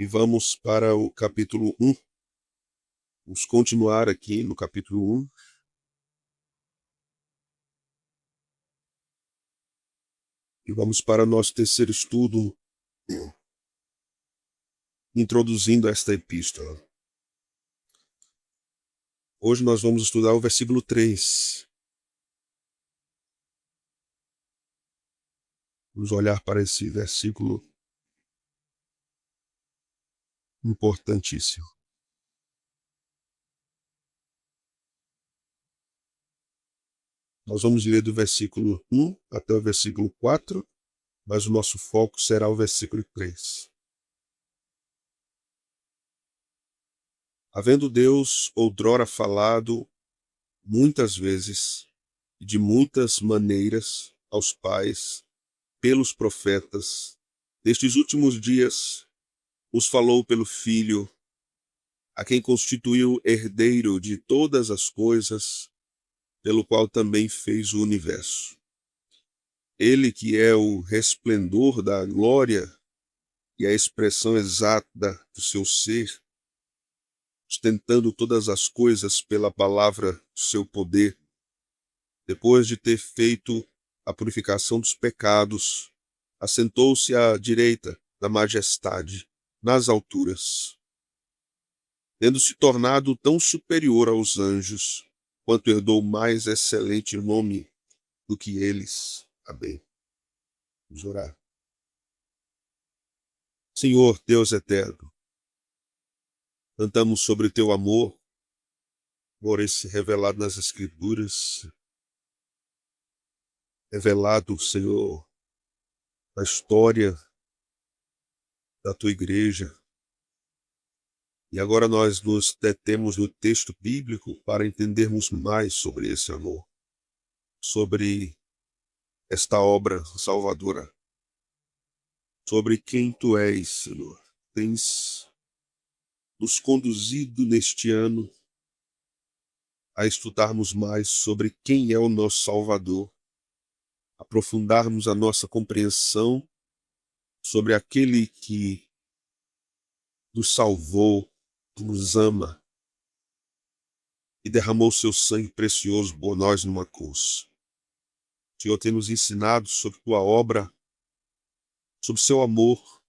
E vamos para o capítulo 1. Vamos continuar aqui no capítulo 1. E vamos para o nosso terceiro estudo, introduzindo esta epístola. Hoje nós vamos estudar o versículo 3. Vamos olhar para esse versículo importantíssimo. Nós vamos ler do versículo 1 até o versículo 4, mas o nosso foco será o versículo 3. Havendo Deus outrora falado muitas vezes e de muitas maneiras aos pais pelos profetas, nestes últimos dias os falou pelo Filho, a quem constituiu herdeiro de todas as coisas, pelo qual também fez o universo. Ele que é o resplendor da glória e a expressão exata do seu ser, sustentando todas as coisas pela palavra do seu poder, depois de ter feito a purificação dos pecados, assentou-se à direita da majestade nas alturas, tendo se tornado tão superior aos anjos, quanto herdou mais excelente nome do que eles. Amém. Vamos orar. Senhor, Deus eterno, cantamos sobre teu amor, por esse revelado nas Escrituras, revelado, Senhor, na história da tua igreja. E agora nós nos detemos no texto bíblico para entendermos mais sobre esse amor, sobre esta obra salvadora, sobre quem tu és, Senhor. Tens nos conduzido neste ano a estudarmos mais sobre quem é o nosso Salvador, aprofundarmos a nossa compreensão sobre aquele que nos salvou, que nos ama e derramou seu sangue precioso por nós numa cruz. O Senhor tem nos ensinado sobre tua obra, sobre seu amor,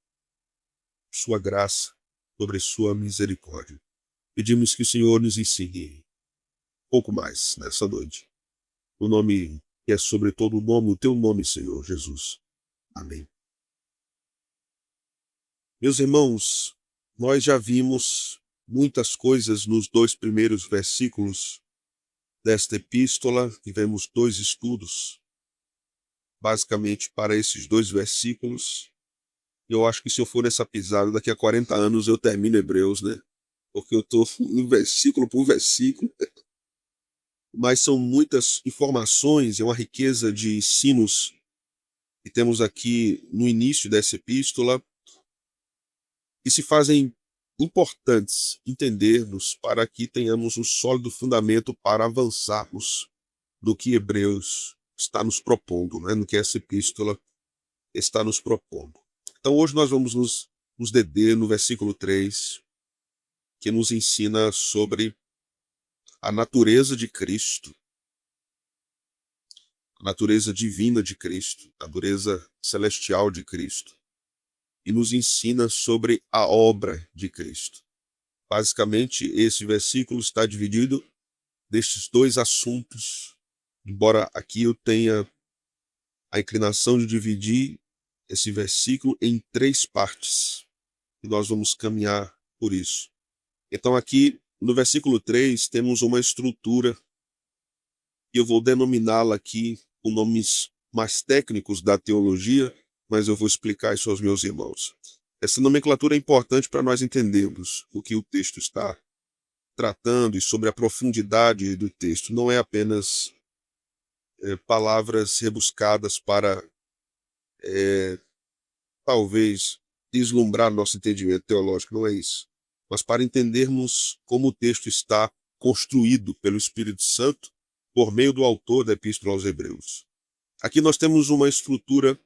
sua graça, sobre sua misericórdia. Pedimos que o Senhor nos ensine pouco mais nessa noite. O nome que é sobre todo o nome, o teu nome, Senhor Jesus. Amém. Meus irmãos, nós já vimos muitas coisas nos dois primeiros versículos desta epístola. Tivemos dois estudos, basicamente, para esses dois versículos. Eu acho que se eu for nessa pisada, daqui a 40 anos eu termino Hebreus, né? Porque eu estou no versículo por versículo. Mas são muitas informações, é uma riqueza de ensinos que temos aqui no início dessa epístola, que se fazem importantes entendermos para que tenhamos um sólido fundamento para avançarmos no que Hebreus está nos propondo, né? No que essa epístola está nos propondo. Então hoje nós vamos nos deter no versículo 3, que nos ensina sobre a natureza de Cristo, a natureza divina de Cristo, a natureza celestial de Cristo, e nos ensina sobre a obra de Cristo. Basicamente, esse versículo está dividido destes dois assuntos, embora aqui eu tenha a inclinação de dividir esse versículo em três partes, e nós vamos caminhar por isso. Então aqui, no versículo 3, temos uma estrutura, e eu vou denominá-la aqui com nomes mais técnicos da teologia, mas eu vou explicar isso aos meus irmãos. Essa nomenclatura é importante para nós entendermos o que o texto está tratando e sobre a profundidade do texto. Não é apenas palavras rebuscadas para talvez deslumbrar nosso entendimento teológico, não é isso. Mas para entendermos como o texto está construído pelo Espírito Santo por meio do autor da Epístola aos Hebreus. Aqui nós temos uma estrutura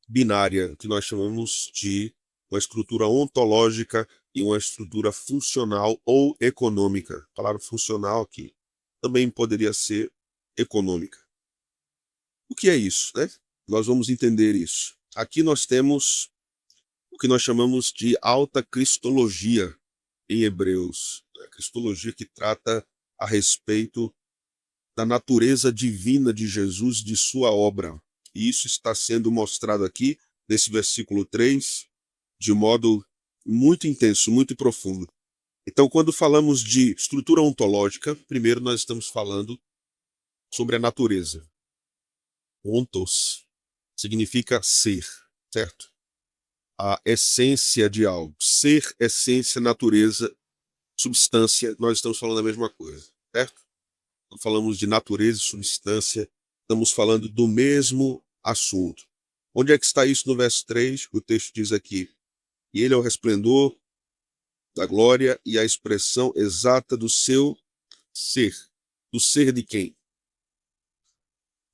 binária, que nós chamamos de uma estrutura ontológica e uma estrutura funcional ou econômica. A palavra funcional aqui também poderia ser econômica. O que é isso, né? Nós vamos entender isso. Aqui nós temos o que nós chamamos de alta cristologia em Hebreus. A cristologia que trata a respeito da natureza divina de Jesus, de sua obra. E isso está sendo mostrado aqui, nesse versículo 3, de modo muito intenso, muito profundo. Então, quando falamos de estrutura ontológica, primeiro nós estamos falando sobre a natureza. Ontos significa ser, certo? A essência de algo. Ser, essência, natureza, substância, nós estamos falando a mesma coisa, certo? Quando falamos de natureza e substância, estamos falando do mesmo assunto. Onde é que está isso no verso 3? O texto diz aqui: e ele é o resplendor da glória e a expressão exata do seu ser. Do ser de quem?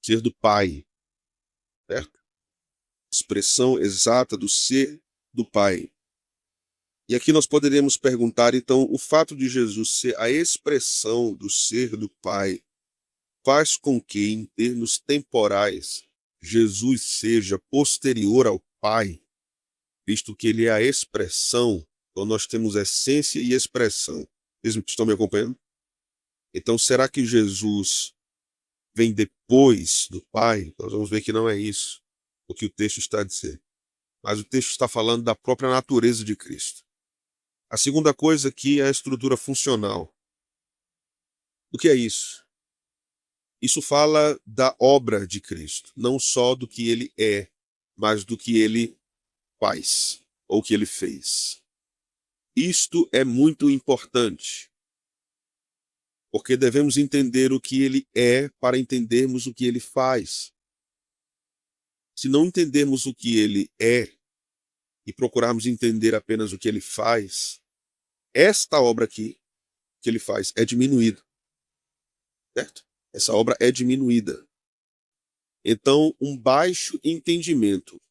Ser do Pai, certo? Expressão exata do ser do Pai. E aqui nós poderíamos perguntar, então, o fato de Jesus ser a expressão do ser do Pai faz com que, em termos temporais, Jesus seja posterior ao Pai, visto que ele é a expressão, então nós temos essência e expressão. Vocês estão me acompanhando? Então, será que Jesus vem depois do Pai? Nós vamos ver que não é isso o que o texto está a dizer. Mas o texto está falando da própria natureza de Cristo. A segunda coisa aqui é a estrutura funcional. O que é isso? Isso fala da obra de Cristo, não só do que ele é, mas do que ele faz, ou que ele fez. Isto é muito importante, porque devemos entender o que ele é para entendermos o que ele faz. Se não entendermos o que ele é e procurarmos entender apenas o que ele faz, esta obra aqui que ele faz é diminuída, certo? Essa obra é diminuída. Então, um baixo entendimento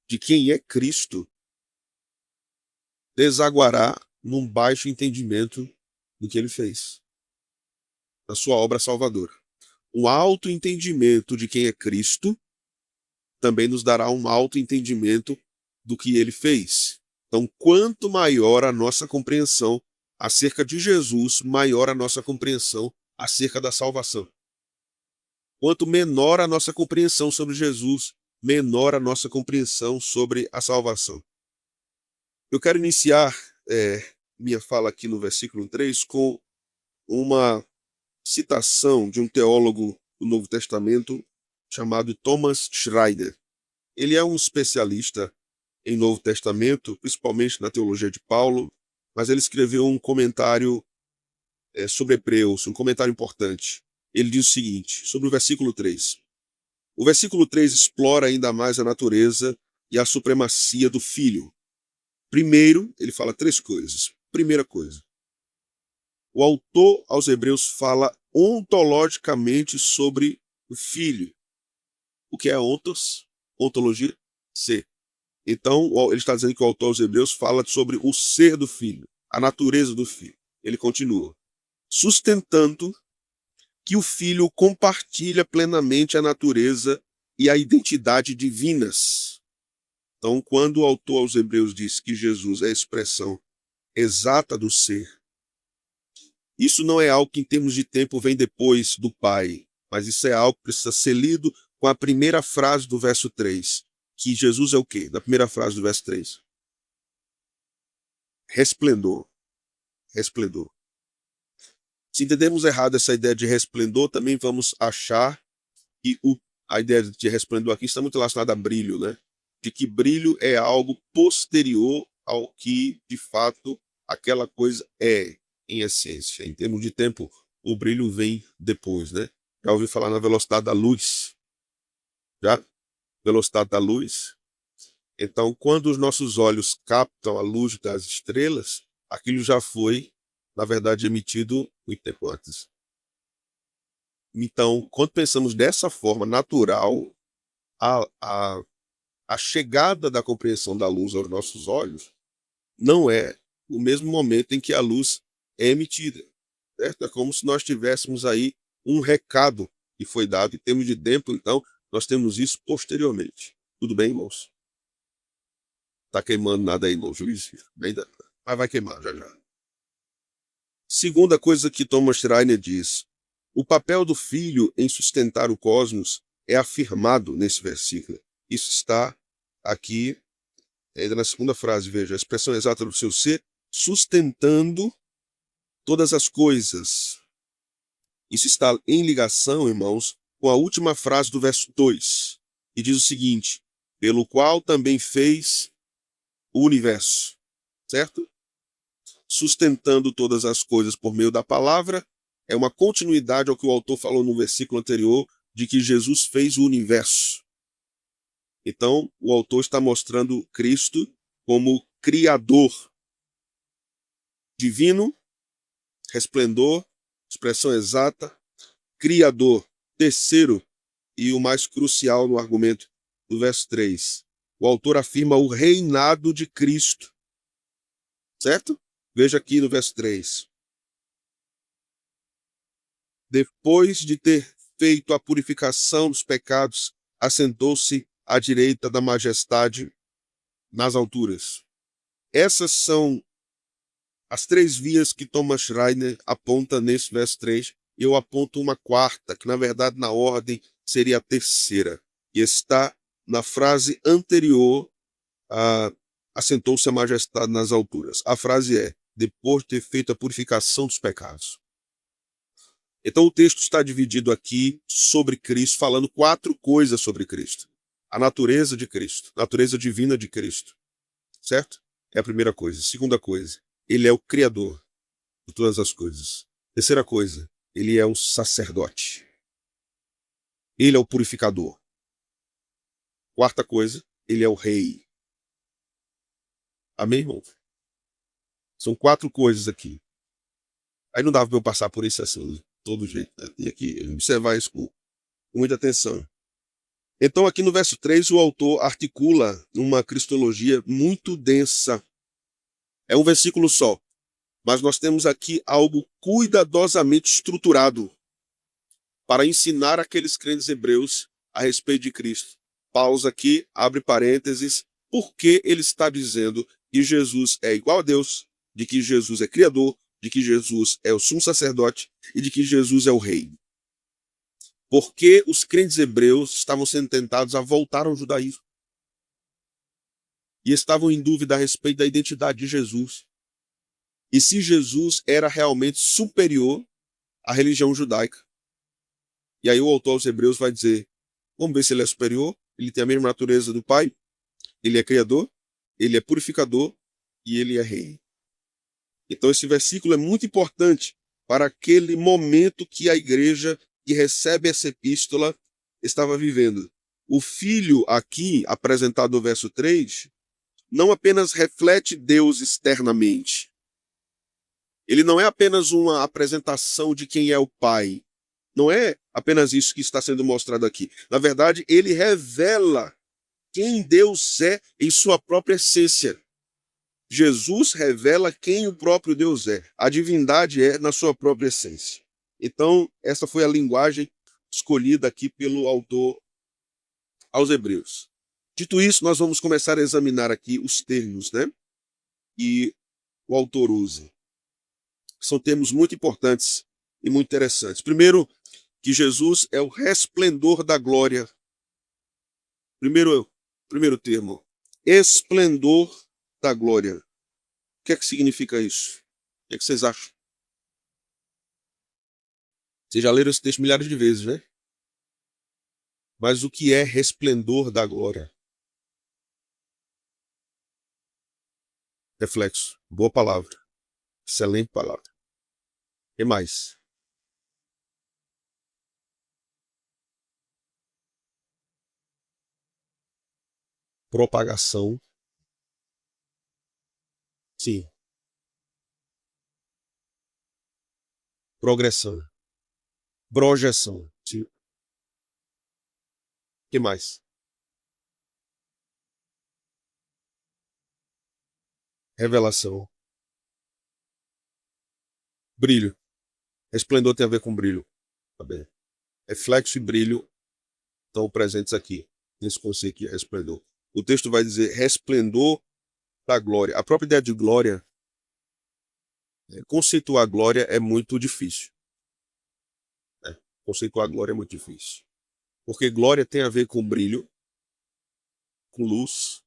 de quem é Cristo desaguará num baixo entendimento do que ele fez, da sua obra salvadora. Um alto entendimento de quem é Cristo também nos dará um alto entendimento do que ele fez. Então, quanto maior a nossa compreensão acerca de Jesus, maior a nossa compreensão acerca da salvação. Quanto menor a nossa compreensão sobre Jesus, menor a nossa compreensão sobre a salvação. Eu quero iniciar minha fala aqui no versículo 3 com uma citação de um teólogo do Novo Testamento chamado Thomas Schreiner. Ele é um especialista em Novo Testamento, principalmente na teologia de Paulo, mas ele escreveu um comentário sobre Hebreus, um comentário importante. Ele diz o seguinte, sobre o versículo 3. O versículo 3 explora ainda mais a natureza e a supremacia do Filho. Primeiro, ele fala três coisas. Primeira coisa, o autor aos Hebreus fala ontologicamente sobre o Filho. O que é ontos? Ontologia? Ser. Então, ele está dizendo que o autor aos Hebreus fala sobre o ser do Filho, a natureza do Filho. Ele continua, sustentando que o Filho compartilha plenamente a natureza e a identidade divinas. Então, quando o autor aos Hebreus diz que Jesus é a expressão exata do ser, isso não é algo que em termos de tempo vem depois do Pai, mas isso é algo que precisa ser lido com a primeira frase do verso 3, que Jesus é o quê? Da primeira frase do verso 3. Resplendor. Resplendor. Se entendermos errado essa ideia de resplendor, também vamos achar que a ideia de resplendor aqui está muito relacionada a brilho, né? De que brilho é algo posterior ao que, de fato, aquela coisa é, em essência. Em termos de tempo, o brilho vem depois, né? Já ouvi falar na velocidade da luz. Já? Velocidade da luz. Então, quando os nossos olhos captam a luz das estrelas, aquilo já foi, na verdade, emitido muito tempo antes. Então, quando pensamos dessa forma natural, a chegada da compreensão da luz aos nossos olhos não é o mesmo momento em que a luz é emitida, certo? É como se nós tivéssemos aí um recado que foi dado em termos de tempo, então nós temos isso posteriormente. Tudo bem, irmãos? Tá queimando nada aí, irmão juiz? Mas vai queimar já já. Segunda coisa que Thomas Schreiner diz: o papel do filho em sustentar o cosmos é afirmado nesse versículo. Isso está aqui, ainda na segunda frase, veja, a expressão exata do seu ser, sustentando todas as coisas. Isso está em ligação, irmãos, com a última frase do verso 2, que diz o seguinte: pelo qual também fez o universo, certo? Sustentando todas as coisas por meio da palavra, é uma continuidade ao que o autor falou no versículo anterior, de que Jesus fez o universo. Então, o autor está mostrando Cristo como criador divino, resplendor, expressão exata, criador. Terceiro, e o mais crucial no argumento do verso 3, o autor afirma o reinado de Cristo, certo? Veja aqui no verso 3. Depois de ter feito a purificação dos pecados, assentou-se à direita da majestade nas alturas. Essas são as três vias que Thomas Schreiner aponta nesse verso 3. Eu aponto uma quarta, que na verdade na ordem seria a terceira, e está na frase anterior a assentou-se a majestade nas alturas. A frase é, depois de ter feito a purificação dos pecados. Então o texto está dividido aqui sobre Cristo, falando quatro coisas sobre Cristo. A natureza de Cristo, a natureza divina de Cristo, certo? É a primeira coisa. Segunda coisa, ele é o Criador de todas as coisas. Terceira coisa, ele é o sacerdote. Ele é o purificador. Quarta coisa, ele é o rei. Amém, irmão? São quatro coisas aqui. Aí não dava para eu passar por isso assim, de todo jeito. Né? Tinha que observar isso com muita atenção. Então, aqui no verso 3, o autor articula uma cristologia muito densa. É um versículo só, mas nós temos aqui algo cuidadosamente estruturado para ensinar aqueles crentes hebreus a respeito de Cristo. Pausa aqui, abre parênteses, porque ele está dizendo que Jesus é igual a Deus, de que Jesus é Criador, de que Jesus é o sumo sacerdote e de que Jesus é o rei. Porque os crentes hebreus estavam sendo tentados a voltar ao judaísmo e estavam em dúvida a respeito da identidade de Jesus. E se Jesus era realmente superior à religião judaica. E aí o autor aos Hebreus vai dizer, vamos ver se ele é superior, ele tem a mesma natureza do Pai, ele é criador, ele é purificador e ele é rei. Então esse versículo é muito importante para aquele momento que a igreja que recebe essa epístola estava vivendo. O Filho aqui, apresentado no verso 3, não apenas reflete Deus externamente. Ele não é apenas uma apresentação de quem é o Pai. Não é apenas isso que está sendo mostrado aqui. Na verdade, ele revela quem Deus é em sua própria essência. Jesus revela quem o próprio Deus é. A divindade é na sua própria essência. Então, essa foi a linguagem escolhida aqui pelo autor aos Hebreus. Dito isso, nós vamos começar a examinar aqui os termos, né, que o autor usa. São termos muito importantes e muito interessantes. Primeiro, que Jesus é o resplendor da glória. Primeiro termo, esplendor da glória. O que é que significa isso? O que é que vocês acham? Vocês já leram esse texto milhares de vezes, né? Mas o que é resplendor da glória? Reflexo. Boa palavra. Excelente palavra. O que mais? Propagação. Sim. Progressão. Projeção. Sim. O que mais? revelação, brilho. Resplendor tem a ver com brilho. Tá bem? Reflexo e brilho estão presentes aqui, nesse conceito de resplendor. O texto vai dizer resplendor da glória. A própria ideia de glória, conceituar glória é muito difícil. Né? Conceituar glória é muito difícil. Porque glória tem a ver com brilho, com luz,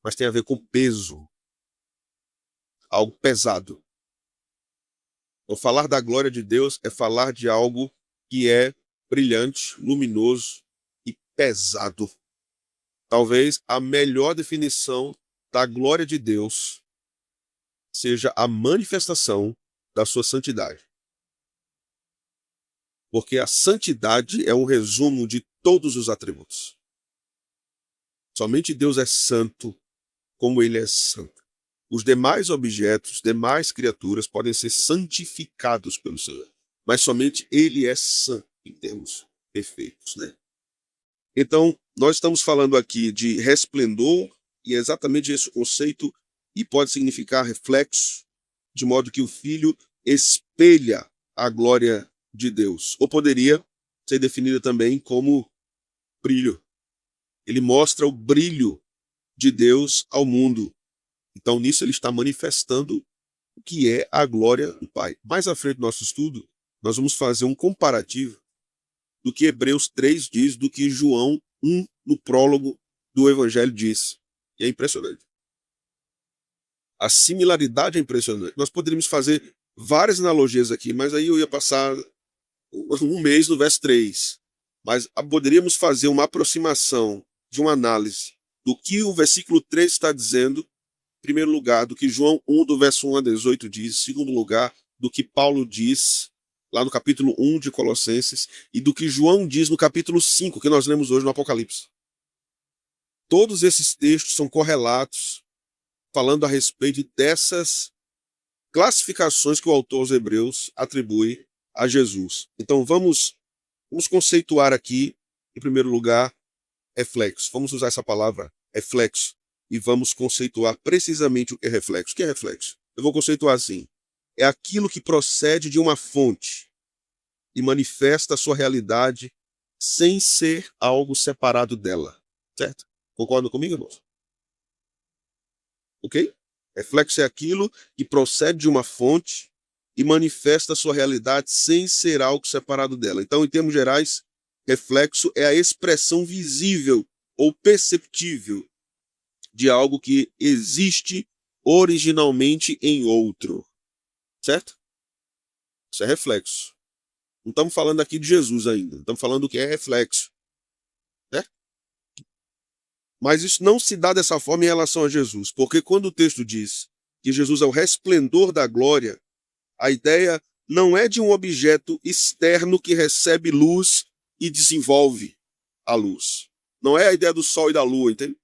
mas tem a ver com peso, algo pesado. Então, falar da glória de Deus é falar de algo que é brilhante, luminoso e pesado. Talvez a melhor definição da glória de Deus seja a manifestação da sua santidade. Porque a santidade é um resumo de todos os atributos. Somente Deus é santo como ele é santo. Os demais objetos, demais criaturas podem ser santificados pelo Senhor, mas somente ele é santo em termos perfeitos, né? Então, nós estamos falando aqui de resplendor, e é exatamente esse o conceito, e pode significar reflexo, de modo que o Filho espelha a glória de Deus. Ou poderia ser definido também como brilho. Ele mostra o brilho de Deus ao mundo. Então, nisso ele está manifestando o que é a glória do Pai. Mais à frente do nosso estudo, nós vamos fazer um comparativo do que Hebreus 3 diz, do que João 1, no prólogo do Evangelho, diz. E é impressionante. A similaridade é impressionante. Nós poderíamos fazer várias analogias aqui, mas aí eu ia passar um mês no verso 3. Mas poderíamos fazer uma aproximação de uma análise do que o versículo 3 está dizendo, em primeiro lugar, do que João 1, do verso 1 a 18 diz, em segundo lugar, do que Paulo diz lá no capítulo 1 de Colossenses, e do que João diz no capítulo 5, que nós lemos hoje no Apocalipse. Todos esses textos são correlatos, falando a respeito dessas classificações que o autor aos Hebreus atribui a Jesus. Então vamos conceituar aqui, em primeiro lugar, reflexo. Vamos usar essa palavra, reflexo, e vamos conceituar precisamente o que é reflexo. O que é reflexo? Eu vou conceituar assim. É aquilo que procede de uma fonte e manifesta a sua realidade sem ser algo separado dela. Certo? Concordam comigo, irmãos? Ok? Reflexo é aquilo que procede de uma fonte e manifesta a sua realidade sem ser algo separado dela. Então, em termos gerais, reflexo é a expressão visível ou perceptível de algo que existe originalmente em outro. Certo? Isso é reflexo. Não estamos falando aqui de Jesus ainda. Estamos falando do que é reflexo. Certo? Mas isso não se dá dessa forma em relação a Jesus. Porque quando o texto diz que Jesus é o resplendor da glória, a ideia não é de um objeto externo que recebe luz e desenvolve a luz. Não é a ideia do sol e da lua, entende?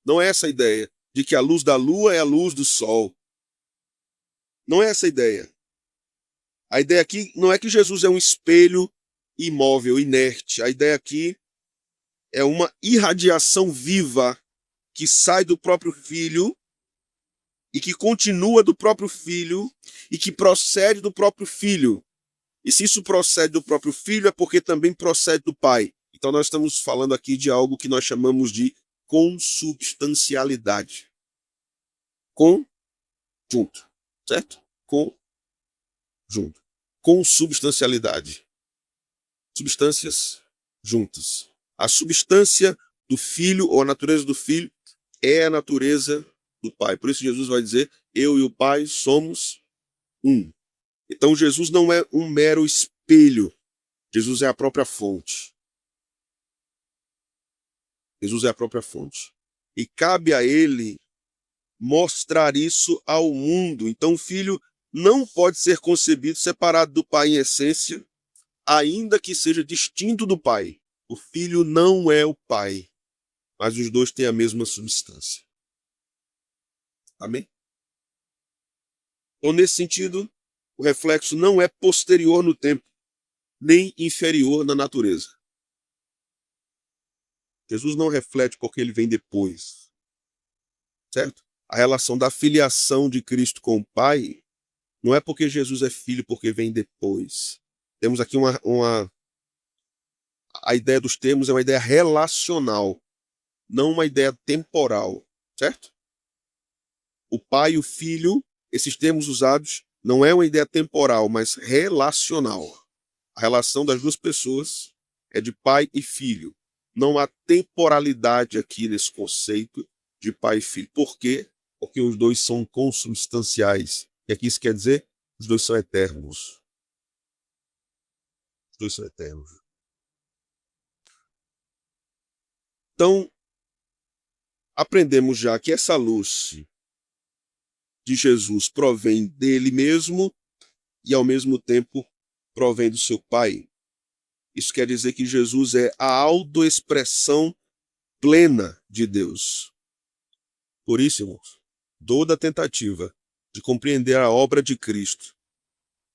Não é essa a ideia de que a luz da lua é a luz do sol. Não é essa a ideia. A ideia aqui não é que Jesus é um espelho imóvel, inerte. A ideia aqui é uma irradiação viva que sai do próprio Filho e que continua do próprio Filho e que procede do próprio Filho. E se isso procede do próprio Filho, é porque também procede do Pai. Então nós estamos falando aqui de algo que nós chamamos de consubstancialidade. Conjunto, certo? Conjunto. Consubstancialidade. Substâncias juntas. A substância do Filho, ou a natureza do Filho, é a natureza do Pai. Por isso Jesus vai dizer, eu e o Pai somos um. Então Jesus não é um mero espelho. Jesus é a própria fonte. Jesus é a própria fonte. E cabe a ele mostrar isso ao mundo. Então o Filho não pode ser concebido separado do Pai em essência, ainda que seja distinto do Pai. O Filho não é o Pai, mas os dois têm a mesma substância. Amém? Então, nesse sentido, o reflexo não é posterior no tempo, nem inferior na natureza. Jesus não reflete porque ele vem depois, certo? a relação da filiação de Cristo com o Pai, não é porque Jesus é filho, porque vem depois. Temos aqui a ideia dos termos é uma ideia relacional, não uma ideia temporal, certo? O Pai e o Filho, esses termos usados, não é uma ideia temporal, mas relacional. A relação das duas pessoas é de pai e filho. Não há temporalidade aqui nesse conceito de pai e filho. Por quê? Porque os dois são consubstanciais. E aqui isso quer dizer? Os dois são eternos. Os dois são eternos. Então, aprendemos já que essa luz de Jesus provém dele mesmo e, ao mesmo tempo, provém do seu Pai. Isso quer dizer que Jesus é a autoexpressão plena de Deus. Por isso, irmãos, toda tentativa de compreender a obra de Cristo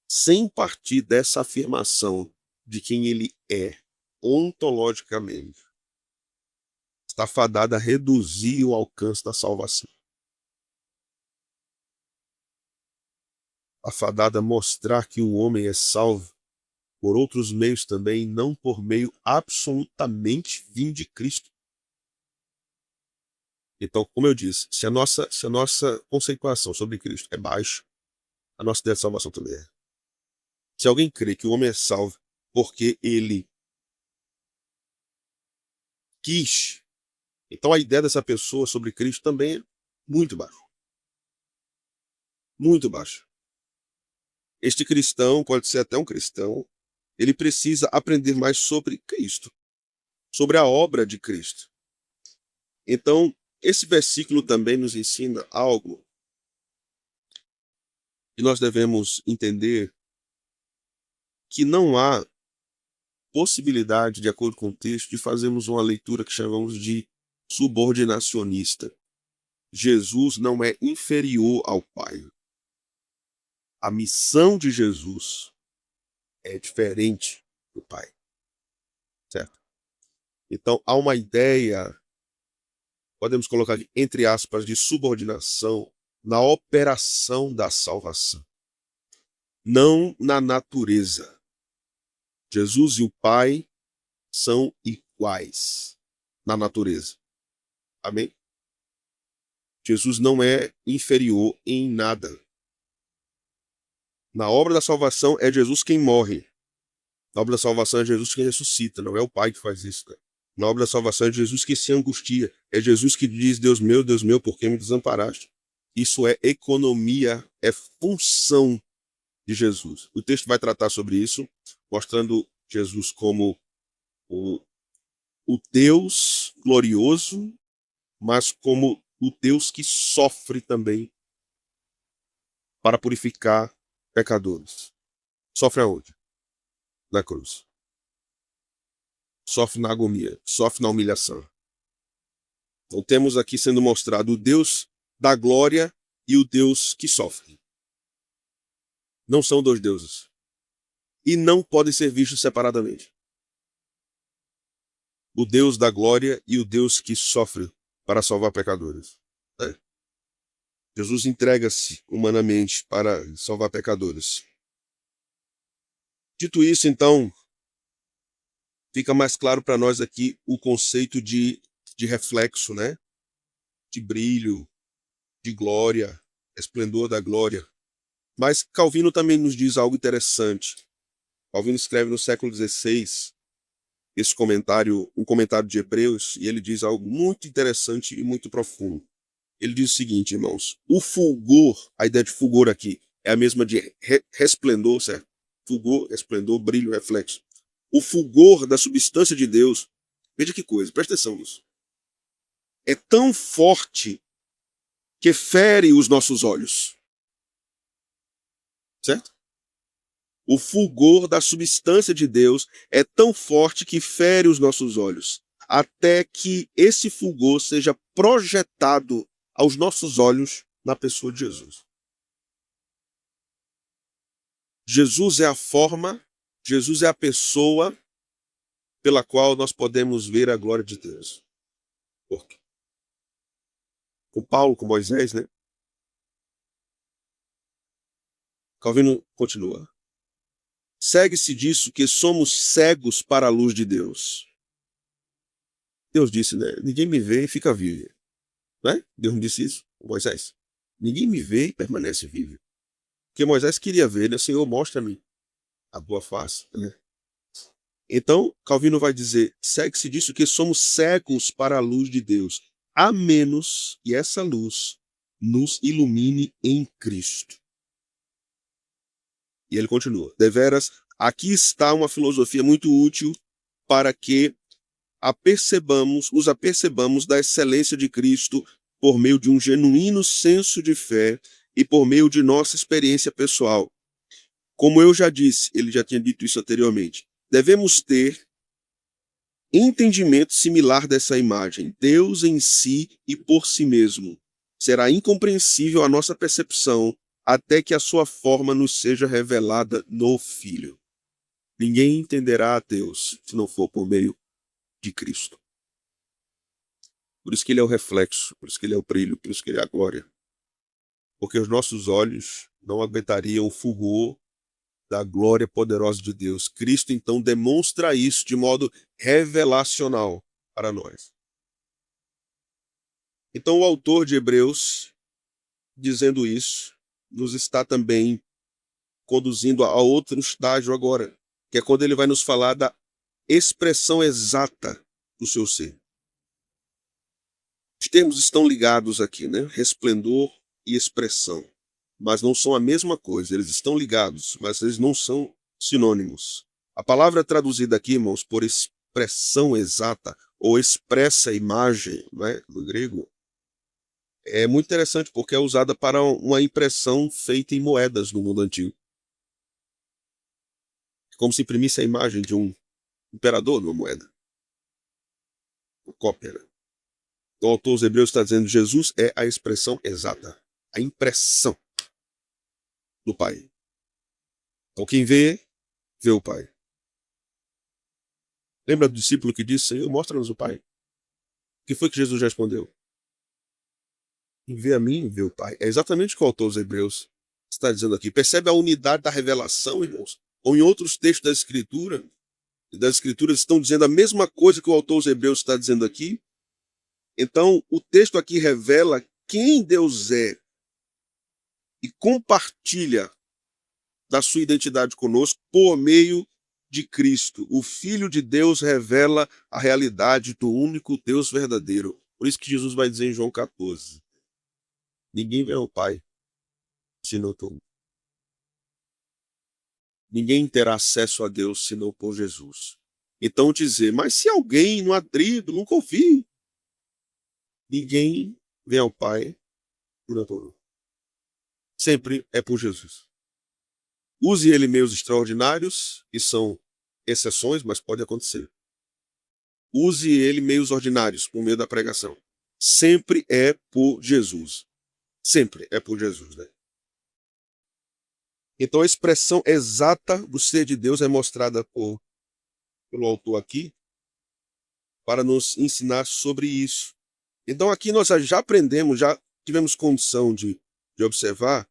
sem partir dessa afirmação de quem ele é ontologicamente está fadada a reduzir o alcance da salvação. Está fadada a mostrar que o homem é salvo por outros meios também, não por meio absolutamente vindo de Cristo. Então, como eu disse, se a nossa conceituação sobre Cristo é baixa, a nossa ideia de salvação também é. Se alguém crê que o homem é salvo porque ele quis, então a ideia dessa pessoa sobre Cristo também é muito baixa. Muito baixa. Este cristão, pode ser até um cristão, ele precisa aprender mais sobre Cristo, sobre a obra de Cristo. Então, esse versículo também nos ensina algo que nós devemos entender, que não há possibilidade, de acordo com o texto, de fazermos uma leitura que chamamos de subordinacionista. Jesus não é inferior ao Pai. A missão de Jesus é diferente do Pai. Certo? Então, há uma ideia, podemos colocar aqui, entre aspas, de subordinação na operação da salvação, não na natureza. Jesus e o Pai são iguais na natureza. Amém? Jesus não é inferior em nada. Na obra da salvação é Jesus quem morre. Na obra da salvação é Jesus quem ressuscita, não é o Pai que faz isso. Né? Na obra da salvação é Jesus que se angustia. É Jesus que diz, Deus meu, por que me desamparaste? Isso é economia, é função de Jesus. O texto vai tratar sobre isso, mostrando Jesus como o Deus glorioso, mas como o Deus que sofre também para purificar pecadores. Sofre aonde? Na cruz. Sofre na agonia, sofre na humilhação. Então temos aqui sendo mostrado o Deus da glória e o Deus que sofre. Não são dois deuses. E não podem ser vistos separadamente. O Deus da glória e o Deus que sofre para salvar pecadores. Jesus entrega-se humanamente para salvar pecadores. Dito isso, então, fica mais claro para nós aqui o conceito de reflexo, né? De brilho, de glória, esplendor da glória. Mas Calvino também nos diz algo interessante. Calvino escreve no século XVI esse comentário, um comentário de Hebreus, e ele diz algo muito interessante e muito profundo. Ele diz o seguinte, irmãos: o fulgor, a ideia de fulgor aqui, é a mesma de resplendor, certo? Fulgor, esplendor, brilho, reflexo. O fulgor da substância de Deus, veja que coisa, presta atenção nisso, é tão forte que fere os nossos olhos. Certo? O fulgor da substância de Deus é tão forte que fere os nossos olhos, até que esse fulgor seja projetado aos nossos olhos na pessoa de Jesus. Jesus é a forma, Jesus é a pessoa pela qual nós podemos ver a glória de Deus. Por quê? com Paulo, com Moisés, né? Calvino continua. Segue-se disso que somos cegos para a luz de Deus. Deus disse, né? Ninguém me vê e fica vivo. Né? Deus não disse isso, Moisés. Ninguém me vê e permanece vivo. Porque Moisés queria ver, né? Senhor, mostra-me a boa face. Né? Então, Calvino vai dizer, segue-se disso que somos cegos para a luz de Deus, a menos que essa luz nos ilumine em Cristo. E ele continua, deveras, aqui está uma filosofia muito útil para que nos apercebamos da excelência de Cristo por meio de um genuíno senso de fé e por meio de nossa experiência pessoal. Como eu já disse, ele já tinha dito isso anteriormente, devemos ter entendimento similar dessa imagem. Deus em si e por si mesmo. Será incompreensível a nossa percepção até que a sua forma nos seja revelada no Filho. Ninguém entenderá a Deus se não for por meio de Cristo. Por isso que ele é o reflexo, por isso que ele é o brilho, por isso que ele é a glória. Porque os nossos olhos não aguentariam o fulgor da glória poderosa de Deus. Cristo, então, demonstra isso de modo revelacional para nós. Então, o autor de Hebreus, dizendo isso, nos está também conduzindo a outro estágio agora, que é quando ele vai nos falar da expressão exata do seu ser. Os termos estão ligados aqui, né? Resplendor e expressão. Mas não são a mesma coisa. Eles estão ligados, mas eles não são sinônimos. A palavra traduzida aqui, irmãos, por expressão exata ou expressa imagem, né, no grego, é muito interessante porque é usada para uma impressão feita em moedas no mundo antigo. Como se imprimisse a imagem de um imperador numa moeda. Uma cópia, né? O autor aos Hebreus está dizendo que Jesus é a expressão exata, a impressão do Pai. Então quem vê, vê o Pai. Lembra do discípulo que disse, Senhor, mostra-nos o Pai? O que foi que Jesus respondeu? Quem vê a mim, vê o Pai. É exatamente o que o autor aos Hebreus está dizendo aqui. Percebe a unidade da revelação, irmãos? Ou em outros textos das Escrituras estão dizendo a mesma coisa que o autor aos Hebreus está dizendo aqui. Então, o texto aqui revela quem Deus é e compartilha da sua identidade conosco por meio de Cristo. O Filho de Deus revela a realidade do único Deus verdadeiro. Por isso que Jesus vai dizer em João 14, ninguém vê ao Pai senão por. Ninguém terá acesso a Deus senão por Jesus. Então dizer, mas se alguém não atrido, não confie, ninguém vem ao Pai senão por. Sempre é por Jesus. Use ele meios extraordinários, que são exceções, mas pode acontecer. Use ele meios ordinários, por meio da pregação. Sempre é por Jesus. Sempre é por Jesus, né? Então a expressão exata do ser de Deus é mostrada pelo autor aqui para nos ensinar sobre isso. Então aqui nós já aprendemos, já tivemos condição de observar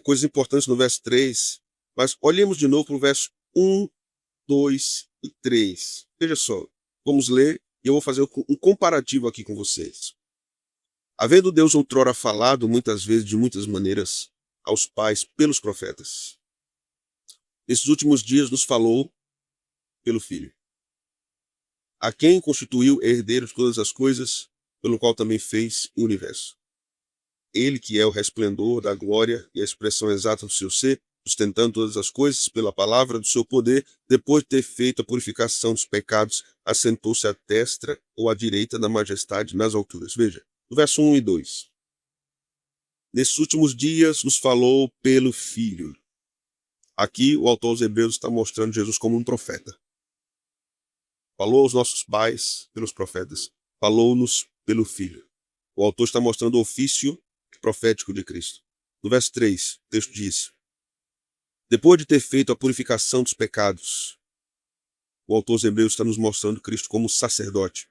coisas importantes no verso 3, mas olhemos de novo para o verso 1, 2 e 3. Veja só, vamos ler e eu vou fazer um comparativo aqui com vocês. Havendo Deus outrora falado muitas vezes, de muitas maneiras, aos pais pelos profetas, nesses últimos dias nos falou pelo Filho, a quem constituiu herdeiro de todas as coisas, pelo qual também fez o universo. Ele que é o resplendor da glória e a expressão exata do seu ser, sustentando todas as coisas pela palavra do seu poder, depois de ter feito a purificação dos pecados, assentou-se à destra ou à direita da majestade nas alturas. Veja, no verso 1 e 2. Nesses últimos dias nos falou pelo Filho. Aqui o autor aos Hebreus está mostrando Jesus como um profeta. Falou aos nossos pais pelos profetas. Falou-nos pelo Filho. O autor está mostrando o ofício profético de Cristo. No verso 3, o texto diz, depois de ter feito a purificação dos pecados, o autor aos Hebreus está nos mostrando Cristo como sacerdote.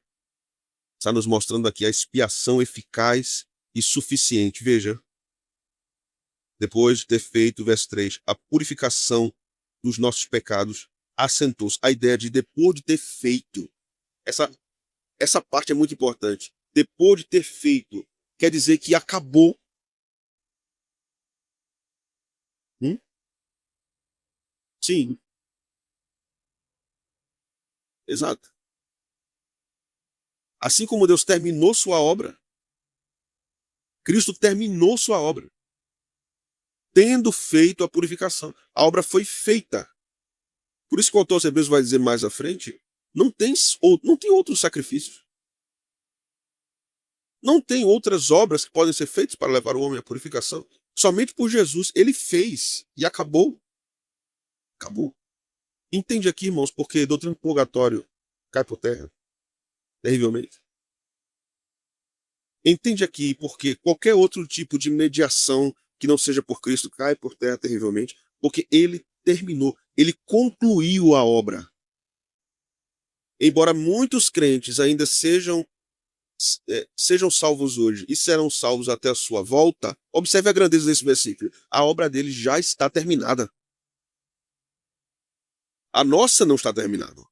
Está nos mostrando aqui a expiação eficaz e suficiente. Veja, depois de ter feito, verso 3, a purificação dos nossos pecados, assentou-se. A ideia de depois de ter feito. Essa parte é muito importante. Depois de ter feito, quer dizer que acabou. Sim, exato. Assim como Deus terminou sua obra, Cristo terminou sua obra, tendo feito a purificação. A obra foi feita. Por isso que o autor aos Hebreus vai dizer mais à frente, não tem outros sacrifícios. Não tem outras obras que podem ser feitas para levar o homem à purificação. Somente por Jesus. Ele fez e acabou. Acabou. Entende aqui, irmãos, porque a doutrina do purgatório cai por terra, terrivelmente. Entende aqui porque qualquer outro tipo de mediação que não seja por Cristo cai por terra terrivelmente, porque ele terminou, ele concluiu a obra. Embora muitos crentes ainda sejam salvos hoje e serão salvos até a sua volta, observe a grandeza desse versículo. A obra dele já está terminada. A nossa não está terminada.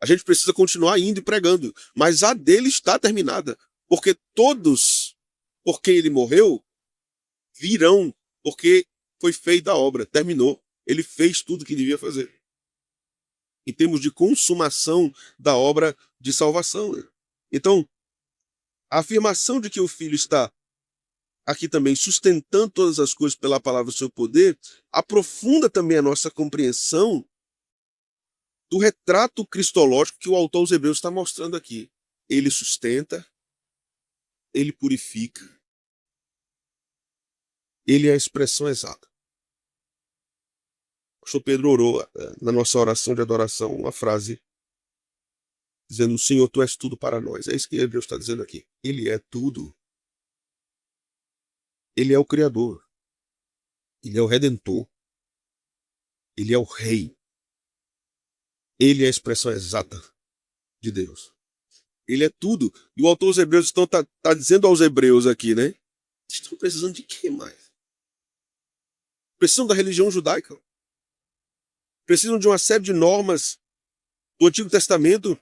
A gente precisa continuar indo e pregando, mas a dele está terminada. Porque todos, porque ele morreu, virão, porque foi feita a obra, terminou. Ele fez tudo o que devia fazer. Em termos de consumação da obra de salvação. Então, a afirmação de que o Filho está aqui também sustentando todas as coisas pela palavra do seu poder, aprofunda também a nossa compreensão do retrato cristológico que o autor aos Hebreus está mostrando aqui. Ele sustenta, ele purifica, ele é a expressão exata. O pastor Pedro orou na nossa oração de adoração uma frase dizendo: Senhor, tu és tudo para nós. É isso que Hebreus está dizendo aqui. Ele é tudo. Ele é o Criador. Ele é o Redentor. Ele é o Rei. Ele é a expressão exata de Deus. Ele é tudo. E o autor dos Hebreus está dizendo aos Hebreus aqui, né? Vocês estão precisando de quê mais? Precisam da religião judaica. Precisam de uma série de normas do Antigo Testamento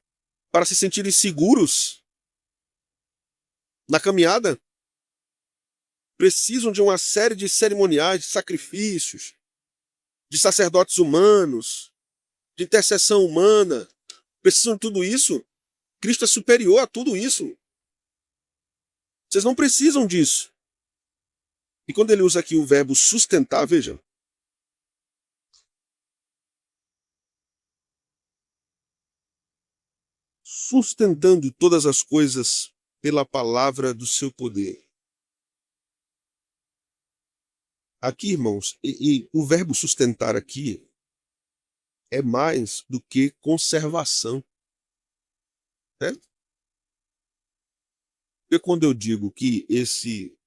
para se sentirem seguros na caminhada. Precisam de uma série de cerimoniais, de sacrifícios, de sacerdotes humanos, de intercessão humana. Precisam de tudo isso. Cristo é superior a tudo isso. Vocês não precisam disso. E quando ele usa aqui o verbo sustentar, veja. Sustentando todas as coisas pela palavra do seu poder. Aqui, irmãos, e o verbo sustentar aqui é mais do que conservação. Certo? Porque quando eu digo que esse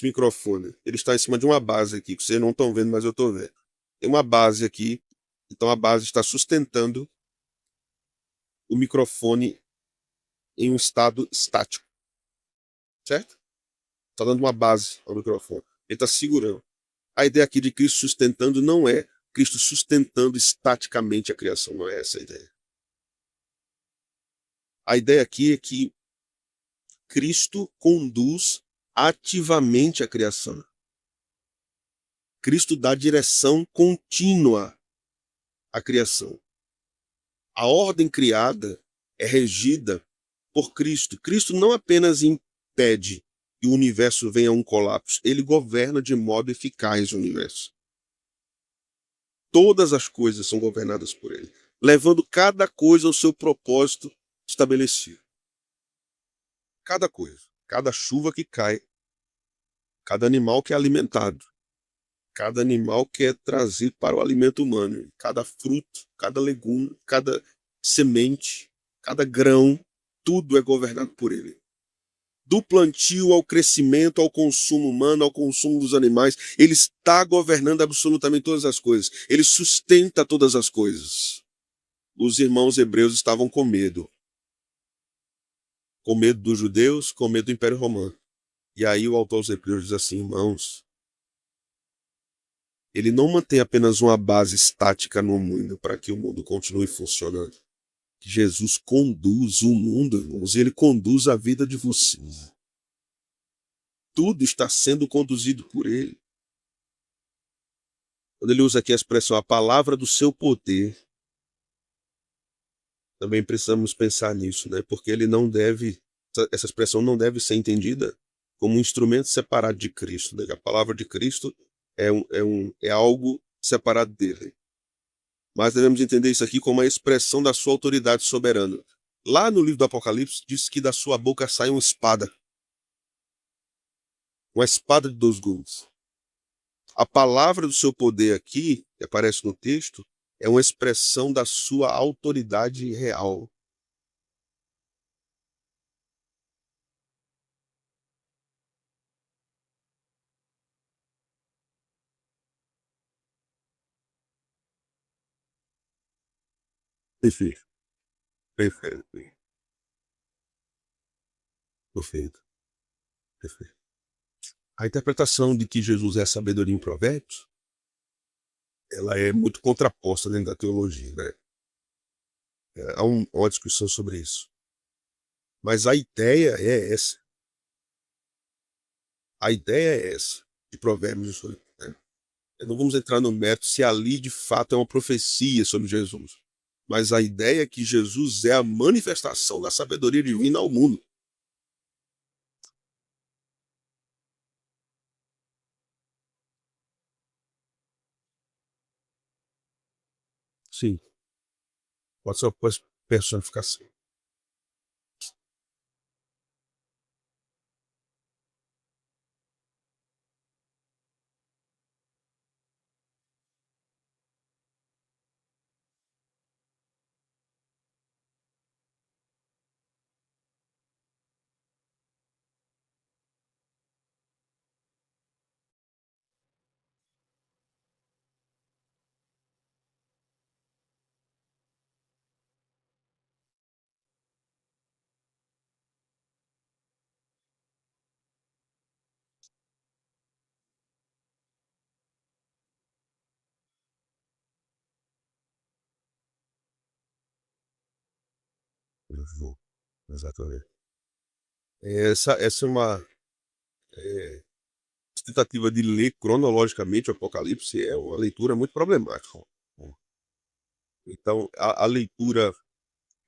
microfone ele está em cima de uma base aqui, que vocês não estão vendo, mas eu estou vendo. Tem uma base aqui, então a base está sustentando o microfone em um estado estático. Certo? Está dando uma base ao microfone. Ele está segurando. A ideia aqui de Cristo sustentando não é Cristo sustentando estaticamente a criação, não é essa a ideia. A ideia aqui é que Cristo conduz ativamente a criação. Cristo dá direção contínua à criação. A ordem criada é regida por Cristo. Cristo não apenas impede que o universo venha a um colapso, ele governa de modo eficaz o universo. Todas as coisas são governadas por ele, levando cada coisa ao seu propósito estabelecido. Cada coisa, cada chuva que cai, cada animal que é alimentado, cada animal que é trazido para o alimento humano, cada fruto, cada legume, cada semente, cada grão, tudo é governado por ele. Do plantio ao crescimento, ao consumo humano, ao consumo dos animais, ele está governando absolutamente todas as coisas. Ele sustenta todas as coisas. Os irmãos hebreus estavam com medo. com medo dos judeus, com medo do Império Romano. E aí o autor aos Hebreus diz assim, irmãos, ele não mantém apenas uma base estática no mundo para que o mundo continue funcionando. Jesus conduz o mundo, irmãos, e ele conduz a vida de vocês. Tudo está sendo conduzido por ele. Quando ele usa aqui a expressão, a palavra do seu poder, também precisamos pensar nisso, né? Porque ele não deve, essa expressão não deve ser entendida como um instrumento separado de Cristo, né? A palavra de Cristo é algo separado dele. Mas devemos entender isso aqui como a expressão da sua autoridade soberana. Lá no livro do Apocalipse, diz que da sua boca sai uma espada de dois gumes. A palavra do seu poder aqui, que aparece no texto, é uma expressão da sua autoridade real. Perfeito. Perfeito. Perfeito. Perfeito. A interpretação de que Jesus é a sabedoria em Provérbios, ela é muito contraposta dentro da teologia, né? Há uma discussão sobre isso. Mas a ideia é essa. A ideia é essa, de Provérbios 18, né? Não vamos entrar no mérito se ali de fato é uma profecia sobre Jesus. Mas a ideia é que Jesus é a manifestação da sabedoria divina ao mundo. Sim, pode ser uma personificação. Exatamente. Essa é uma tentativa de ler cronologicamente o Apocalipse, é uma leitura muito problemática. Então, a leitura,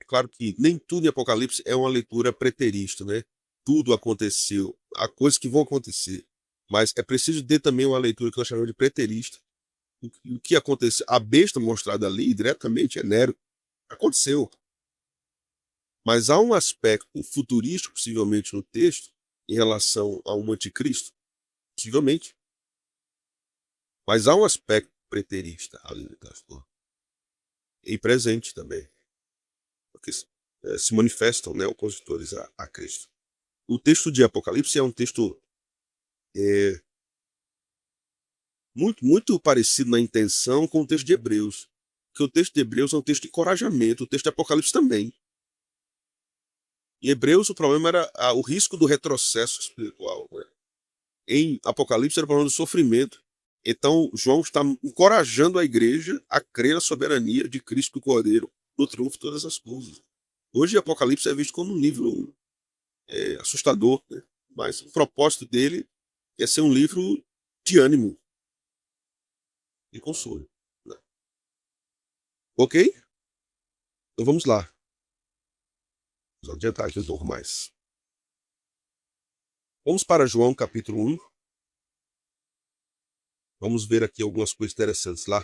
é claro que nem tudo em Apocalipse é uma leitura preterista, né? Tudo aconteceu, há coisas que vão acontecer, mas é preciso ter também uma leitura que nós chamamos de preterista. O que aconteceu, a besta mostrada ali diretamente é Nero, aconteceu, mas há um aspecto futurístico, possivelmente, no texto, em relação a um anticristo, possivelmente, mas há um aspecto preterista ali, pastor, e presente também, porque se manifestam, né, opositores a Cristo. O texto de Apocalipse é um texto é, muito parecido na intenção com o texto de Hebreus, porque o texto de Hebreus é um texto de encorajamento, o texto de Apocalipse também. Em Hebreus, o problema era o risco do retrocesso espiritual, né? Em Apocalipse, era o problema do sofrimento. Então, João está encorajando a igreja a crer na soberania de Cristo Cordeiro, no triunfo de todas as coisas. Hoje, Apocalipse é visto como um livro assustador, né? Mas o propósito dele é ser um livro de ânimo e consolo, né? Ok? Então vamos lá. Vamos adiantar aqui um pouco mais. Vamos para João capítulo 1. Vamos ver aqui algumas coisas interessantes lá.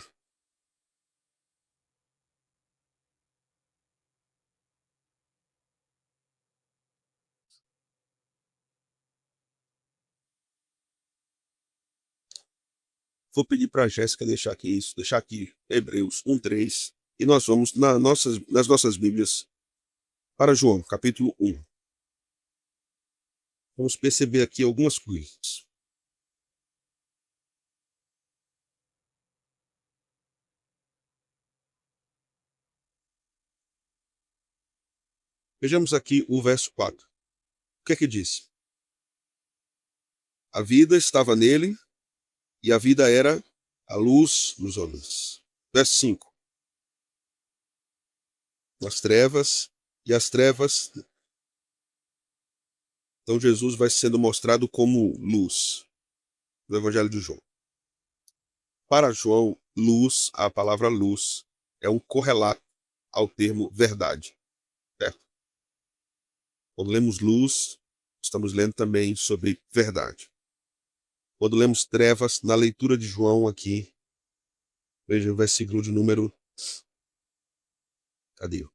Vou pedir para a Jéssica deixar aqui Hebreus 1:3, e nós vamos nas nossas Bíblias para João, capítulo 1. Vamos perceber aqui algumas coisas. Vejamos aqui o verso 4. O que é que diz? A vida estava nele, e a vida era a luz dos homens. Verso 5. Nas trevas, e as trevas. Então Jesus vai sendo mostrado como luz no Evangelho de João. Para João, luz, a palavra luz, é um correlato ao termo verdade. Certo? Quando lemos luz, estamos lendo também sobre verdade. Quando lemos trevas, na leitura de João aqui, veja o versículo de número... Cadê?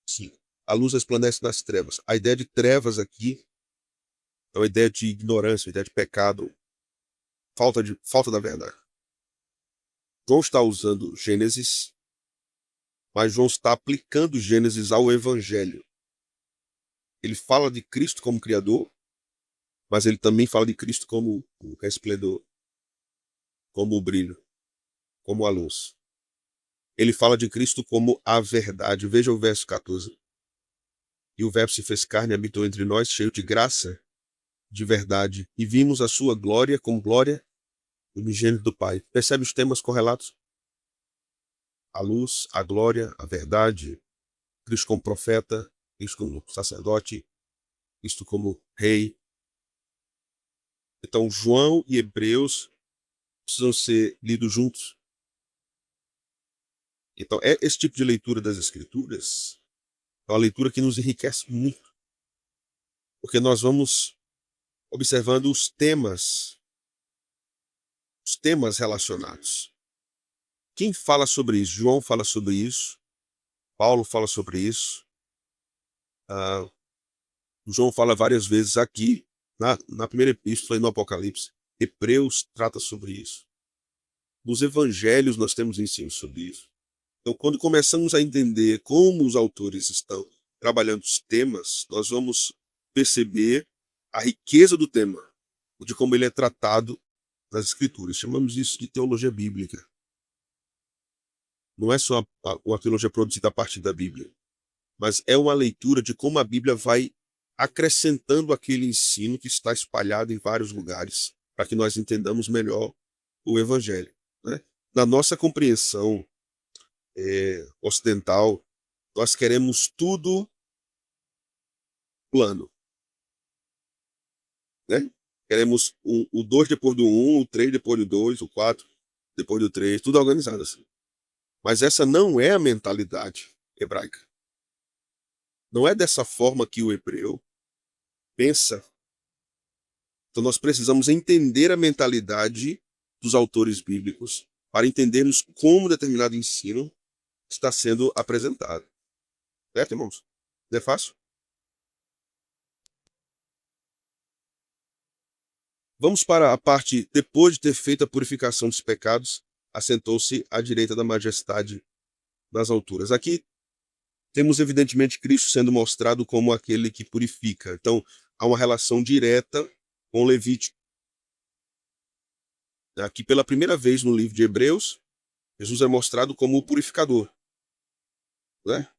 5. A luz resplandece nas trevas. A ideia de trevas aqui é uma ideia de ignorância, uma ideia de pecado, falta da verdade. João está usando Gênesis, mas João está aplicando Gênesis ao Evangelho. Ele fala de Cristo como Criador, mas ele também fala de Cristo como o resplendor, como o brilho, como a luz. Ele fala de Cristo como a verdade. Veja o verso 14. E o verbo se fez carne e habitou entre nós, cheio de graça, de verdade, e vimos a sua glória como glória do unigênito do Pai. Percebe os temas correlatos? A luz, a glória, a verdade, Cristo como profeta, Cristo como sacerdote, Cristo como rei. Então, João e Hebreus precisam ser lidos juntos. Então, é esse tipo de leitura das Escrituras, é uma leitura que nos enriquece muito, porque nós vamos observando os temas relacionados. Quem fala sobre isso? João fala sobre isso, Paulo fala sobre isso, João fala várias vezes aqui, na primeira epístola e no Apocalipse. Hebreus trata sobre isso. Nos evangelhos nós temos ensino sobre isso. Então, quando começamos a entender como os autores estão trabalhando os temas, nós vamos perceber a riqueza do tema, de como ele é tratado nas Escrituras. Chamamos isso de teologia bíblica. Não é só uma teologia produzida a partir da Bíblia, mas é uma leitura de como a Bíblia vai acrescentando aquele ensino que está espalhado em vários lugares, para que nós entendamos melhor o Evangelho. Né? Na nossa compreensão ocidental, nós queremos tudo plano. Né? Queremos o 2 depois do 1, o 3 depois do 2, o 4 depois do 3, tudo organizado assim. Mas essa não é a mentalidade hebraica. Não é dessa forma que o hebreu pensa. Então nós precisamos entender a mentalidade dos autores bíblicos para entendermos como determinado ensino está sendo apresentado. Certo, irmãos? Não é fácil? Vamos para a parte, depois de ter feito a purificação dos pecados, assentou-se à direita da majestade nas alturas. Aqui temos evidentemente Cristo sendo mostrado como aquele que purifica. Então, há uma relação direta com Levítico. Aqui, pela primeira vez no livro de Hebreus, Jesus é mostrado como o purificador. Né?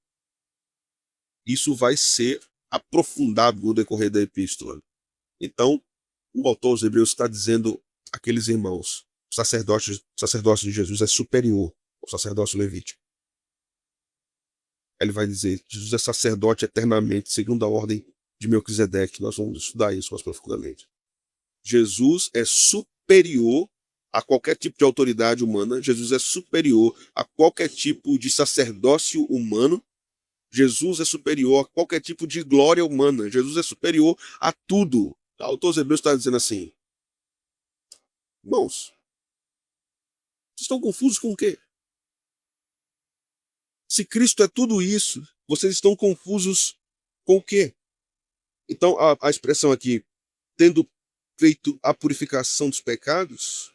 Isso vai ser aprofundado no decorrer da epístola. Então, o autor aos Hebreus está dizendo àqueles irmãos, o sacerdócio de Jesus é superior ao sacerdócio levítico. Ele vai dizer, Jesus é sacerdote eternamente, segundo a ordem de Melquisedeque. Nós vamos estudar isso mais profundamente. Jesus é superior a qualquer tipo de autoridade humana. Jesus é superior a qualquer tipo de sacerdócio humano. Jesus é superior a qualquer tipo de glória humana. Jesus é superior a tudo. O autor dos Hebreus está dizendo assim, irmãos, vocês estão confusos com o quê? Se Cristo é tudo isso, vocês estão confusos com o quê? Então, a expressão aqui, tendo feito a purificação dos pecados,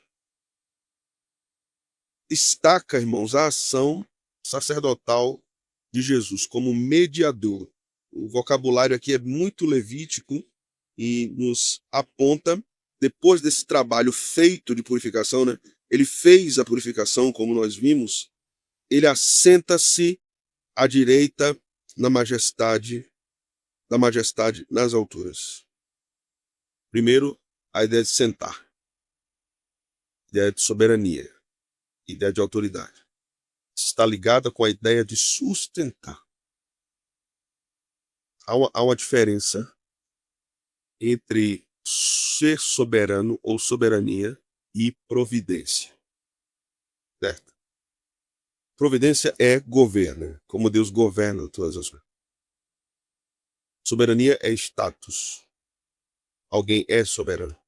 destaca, irmãos, a ação sacerdotal de Jesus como mediador. O vocabulário aqui é muito levítico e nos aponta, depois desse trabalho feito de purificação, né? Ele fez a purificação, como nós vimos, ele assenta-se à direita na majestade da majestade nas alturas. Primeiro, a ideia de sentar, ideia de soberania, ideia de autoridade. Está ligada com a ideia de sustentar. Há uma diferença entre ser soberano ou soberania e providência. Certo? Providência é governo, como Deus governa todas as coisas. Soberania é status. Alguém é soberano.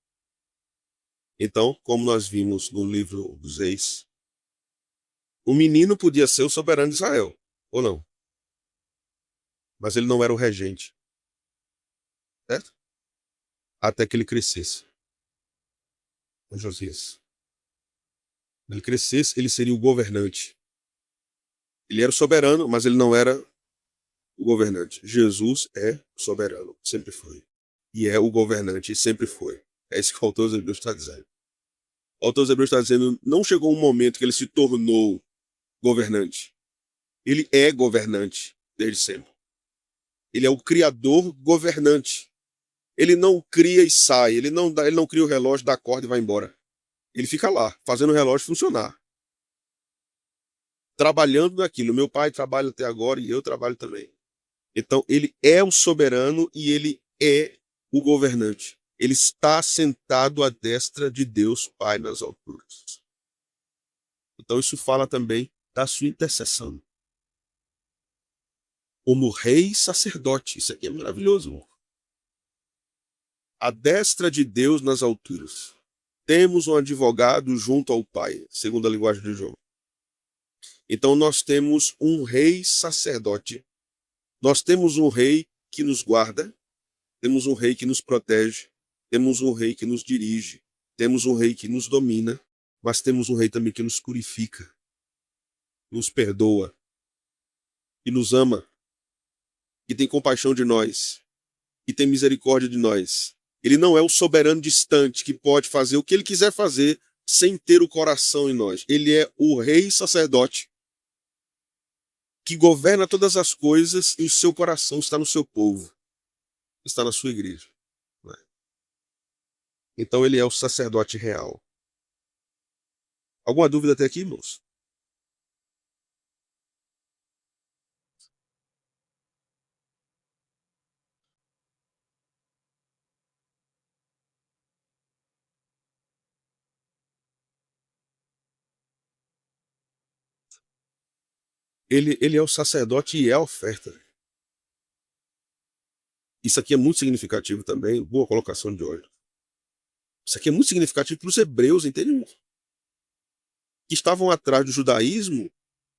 Então, como nós vimos no livro dos Reis, o menino podia ser o soberano de Israel, ou não? Mas ele não era o regente. Certo? Até que ele crescesse. Com Josias. Quando ele crescesse, ele seria o governante. Ele era o soberano, mas ele não era o governante. Jesus é soberano, sempre foi. E é o governante, e sempre foi. É isso que o autor dos Hebreus está dizendo. O autor dos Hebreus está dizendo, não chegou um momento que ele se tornou governante. Ele é governante desde sempre. Ele é o criador governante. Ele não cria e sai. Ele não cria o relógio, dá corda e vai embora. Ele fica lá, fazendo o relógio funcionar. Trabalhando naquilo. Meu pai trabalha até agora e eu trabalho também. Então, ele é o soberano e ele é o governante. Ele está sentado à destra de Deus Pai nas alturas. Então, isso fala também da sua intercessão. Como rei e sacerdote. Isso aqui é maravilhoso. À destra de Deus nas alturas. Temos um advogado junto ao Pai, segundo a linguagem de João. Então, nós temos um rei sacerdote. Nós temos um rei que nos guarda, temos um rei que nos protege, temos um rei que nos dirige, temos um rei que nos domina, mas temos um rei também que nos purifica, nos perdoa, que nos ama, que tem compaixão de nós, que tem misericórdia de nós. Ele não é o soberano distante que pode fazer o que ele quiser fazer sem ter o coração em nós. Ele é o rei sacerdote que governa todas as coisas e o seu coração está no seu povo, está na sua igreja. Então ele é o sacerdote real. Alguma dúvida até aqui, irmãos? Ele é o sacerdote e é a oferta. Isso aqui é muito significativo também. Boa colocação de olho. Isso aqui é muito significativo para os hebreus, entende? Que estavam atrás do judaísmo,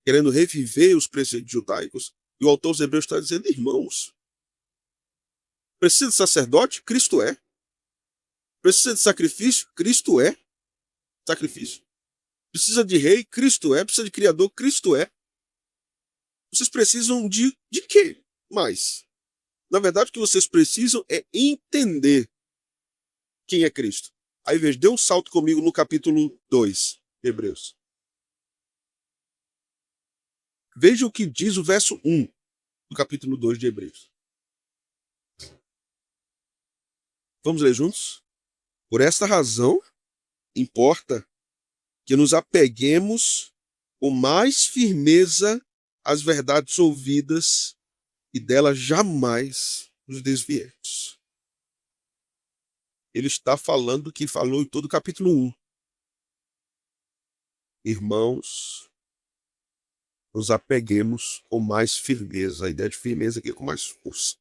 querendo reviver os preceitos judaicos. E o autor dos Hebreus está dizendo, irmãos, precisa de sacerdote? Cristo é. Precisa de sacrifício? Cristo é sacrifício. Precisa de rei? Cristo é. Precisa de criador? Cristo é. Vocês precisam de quê mais? Na verdade, o que vocês precisam é entender quem é Cristo. Aí veja, dê um salto comigo no capítulo 2 de Hebreus. Veja o que diz o verso 1 do capítulo 2 de Hebreus. Vamos ler juntos? Por esta razão, importa que nos apeguemos com mais firmeza às verdades ouvidas e delas jamais nos desviemos. Ele está falando o que falou em todo o capítulo 1. Irmãos, nos apeguemos com mais firmeza. A ideia de firmeza aqui é com mais força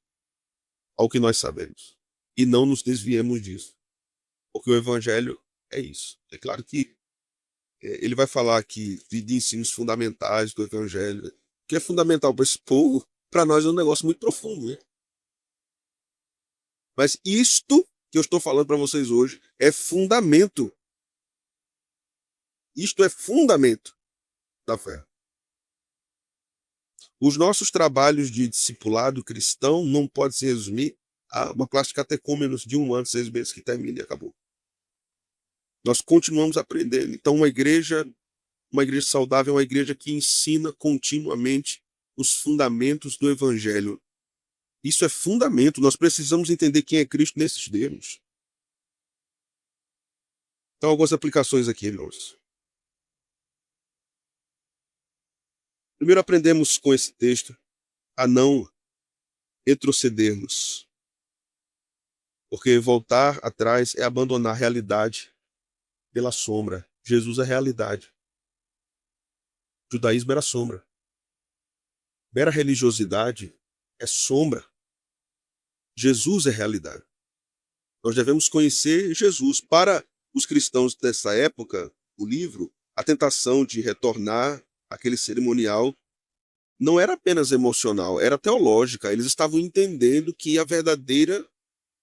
ao que nós sabemos. E não nos desviemos disso. Porque o evangelho é isso. É claro que ele vai falar aqui de ensinos fundamentais do evangelho, que é fundamental para esse povo. Para nós é um negócio muito profundo, né? Mas isto que eu estou falando para vocês hoje é fundamento. Isto é fundamento da fé. Os nossos trabalhos de discipulado cristão não podem se resumir a uma classe de catecúmenos de 1 ano, 6 meses que termina e acabou. Nós continuamos aprendendo. Então, uma igreja saudável é uma igreja que ensina continuamente os fundamentos do evangelho. Isso é fundamento. Nós precisamos entender quem é Cristo nesses termos. Então, algumas aplicações aqui, irmãos. Primeiro, aprendemos com esse texto a não retrocedermos. Porque voltar atrás é abandonar a realidade pela sombra. Jesus é realidade. O judaísmo era sombra. Mera religiosidade é sombra. Jesus é realidade. Nós devemos conhecer Jesus. Para os cristãos dessa época, o livro, a tentação de retornar àquele cerimonial não era apenas emocional, era teológica. Eles estavam entendendo que a verdadeira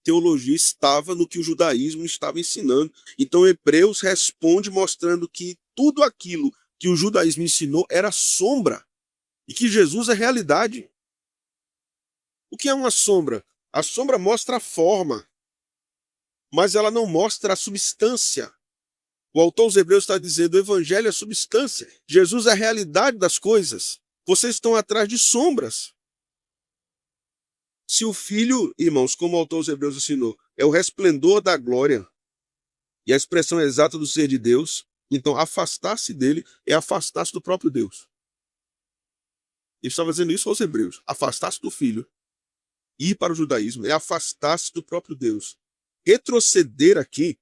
teologia estava no que o judaísmo estava ensinando. Então, Hebreus responde mostrando que tudo aquilo que o judaísmo ensinou era sombra e que Jesus é realidade. O que é uma sombra? A sombra mostra a forma, mas ela não mostra a substância. O autor aos Hebreus está dizendo: o evangelho é a substância, Jesus é a realidade das coisas. Vocês estão atrás de sombras. Se o Filho, irmãos, como o autor aos Hebreus ensinou, é o resplendor da glória e a expressão exata do ser de Deus, então afastar-se dele é afastar-se do próprio Deus. Ele estava dizendo isso aos Hebreus: afastar-se do Filho, ir para o judaísmo, é afastar-se do próprio Deus. Retroceder aqui,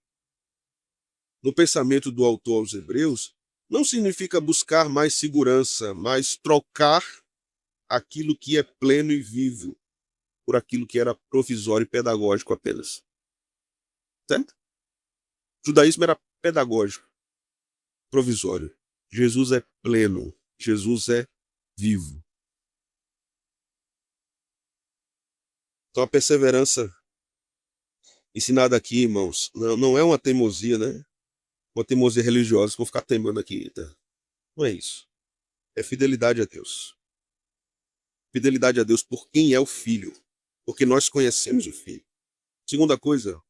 no pensamento do autor aos Hebreus, não significa buscar mais segurança, mas trocar aquilo que é pleno e vivo por aquilo que era provisório e pedagógico apenas. Certo? O judaísmo era pedagógico, provisório. Jesus é pleno, Jesus é vivo. Então a perseverança ensinada aqui, irmãos, não é uma teimosia, né? Uma teimosia religiosa, vou ficar teimando aqui. Tá? Não é isso. É fidelidade a Deus. Fidelidade a Deus por quem é o Filho, porque nós conhecemos o Filho. Segunda coisa,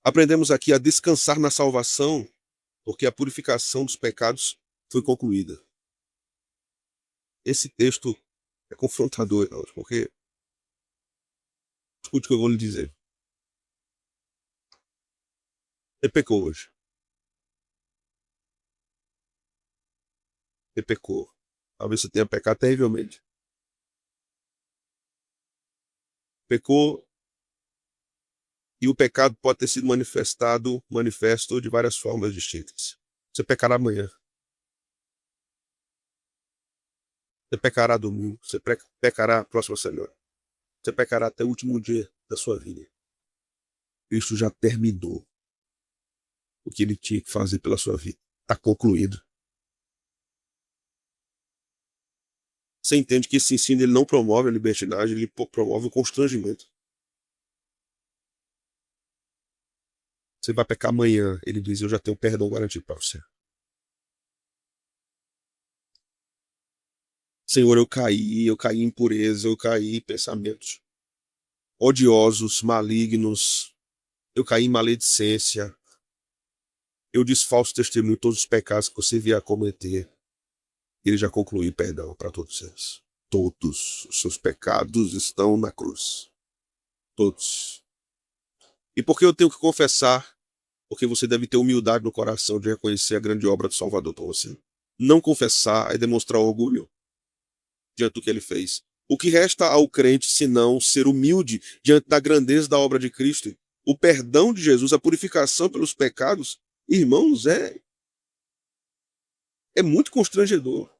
aprendemos aqui a descansar na salvação, porque a purificação dos pecados foi concluída. Esse texto é confrontador, irmãos, porque escute o que eu vou lhe dizer. Você pecou hoje. Você pecou. Talvez você tenha pecado terrivelmente. Pecou e o pecado pode ter sido manifesto de várias formas distintas. Você pecará amanhã. Você pecará domingo. Você pecará a próxima semana. Você pecará até o último dia da sua vida. Cristo já terminou o que ele tinha que fazer pela sua vida. Está concluído. Você entende que esse ensino ele não promove a libertinagem, ele promove o constrangimento. Você vai pecar amanhã. Ele diz: eu já tenho perdão garantido para você. Senhor, eu caí em impureza, eu caí em pensamentos odiosos, malignos, eu caí em maledicência, eu desfalso testemunho de todos os pecados que você vier a cometer. Ele já concluiu perdão para todos eles. Todos os seus pecados estão na cruz. Todos. E por que eu tenho que confessar? Porque você deve ter humildade no coração de reconhecer a grande obra do Salvador para você. Não confessar é demonstrar orgulho diante do que ele fez. O que resta ao crente, senão ser humilde diante da grandeza da obra de Cristo? O perdão de Jesus, a purificação pelos pecados, irmãos, é muito constrangedor.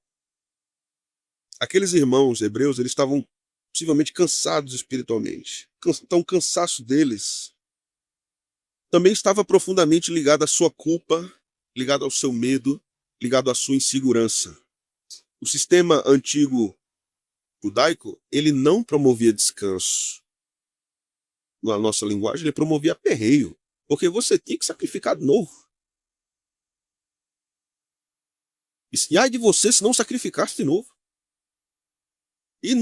Aqueles irmãos hebreus, eles estavam possivelmente cansados espiritualmente. Então o cansaço deles também estava profundamente ligado à sua culpa, ligado ao seu medo, ligado à sua insegurança. O sistema antigo judaico, ele não promovia descanso. Na nossa linguagem, ele promovia aperreio, porque você tinha que sacrificar de novo. E ai de você se não sacrificasse de novo. E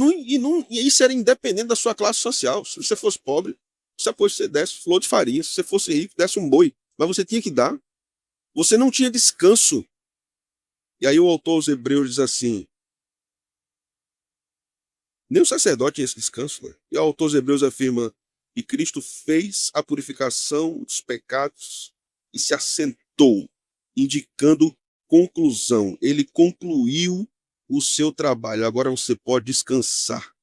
isso era independente da sua classe social. Se você fosse pobre, você desse flor de farinha. Se você fosse rico, desse um boi. Mas você tinha que dar. Você não tinha descanso. E aí o autor aos Hebreus diz assim: Nem o sacerdote tinha esse descanso. Né? E o autor aos Hebreus afirma que Cristo fez a purificação dos pecados e se assentou, indicando conclusão. Ele concluiu o seu trabalho. Agora você pode descansar.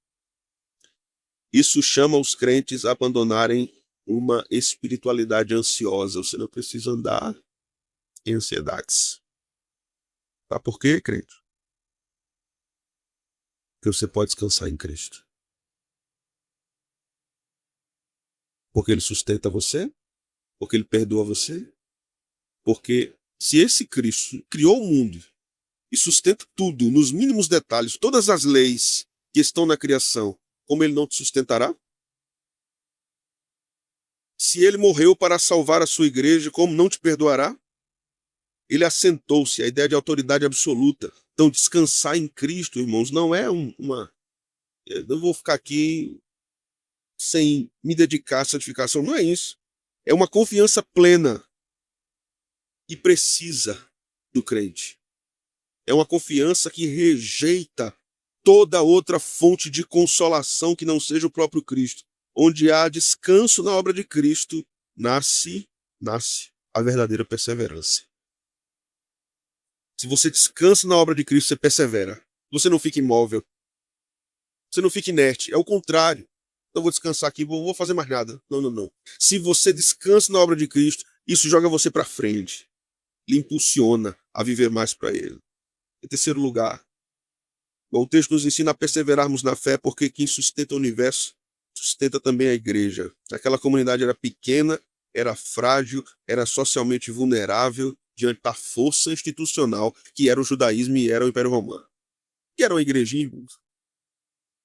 Isso chama os crentes a abandonarem uma espiritualidade ansiosa. Você não precisa andar em ansiedades. Tá por quê, crente? Porque você pode descansar em Cristo. Porque Ele sustenta você? Porque Ele perdoa você? Porque se esse Cristo criou o mundo e sustenta tudo, nos mínimos detalhes, todas as leis que estão na criação, como Ele não te sustentará? Se Ele morreu para salvar a sua igreja, como não te perdoará? Ele assentou-se, a ideia de autoridade absoluta. Então, descansar em Cristo, irmãos, não é uma... Eu não vou ficar aqui sem me dedicar à santificação, não é isso. É uma confiança plena e precisa do crente. É uma confiança que rejeita toda outra fonte de consolação que não seja o próprio Cristo. Onde há descanso na obra de Cristo, nasce a verdadeira perseverança. Se você descansa na obra de Cristo, você persevera. Você não fica imóvel. Você não fica inerte. É o contrário. Então vou descansar aqui, vou fazer mais nada. Não. Se você descansa na obra de Cristo, isso joga você para frente. Lhe impulsiona a viver mais para Ele. Em terceiro lugar, o texto nos ensina a perseverarmos na fé, porque quem sustenta o universo sustenta também a igreja. Aquela comunidade era pequena, era frágil, era socialmente vulnerável diante da força institucional que era o judaísmo e era o Império Romano. Que era uma igrejinha,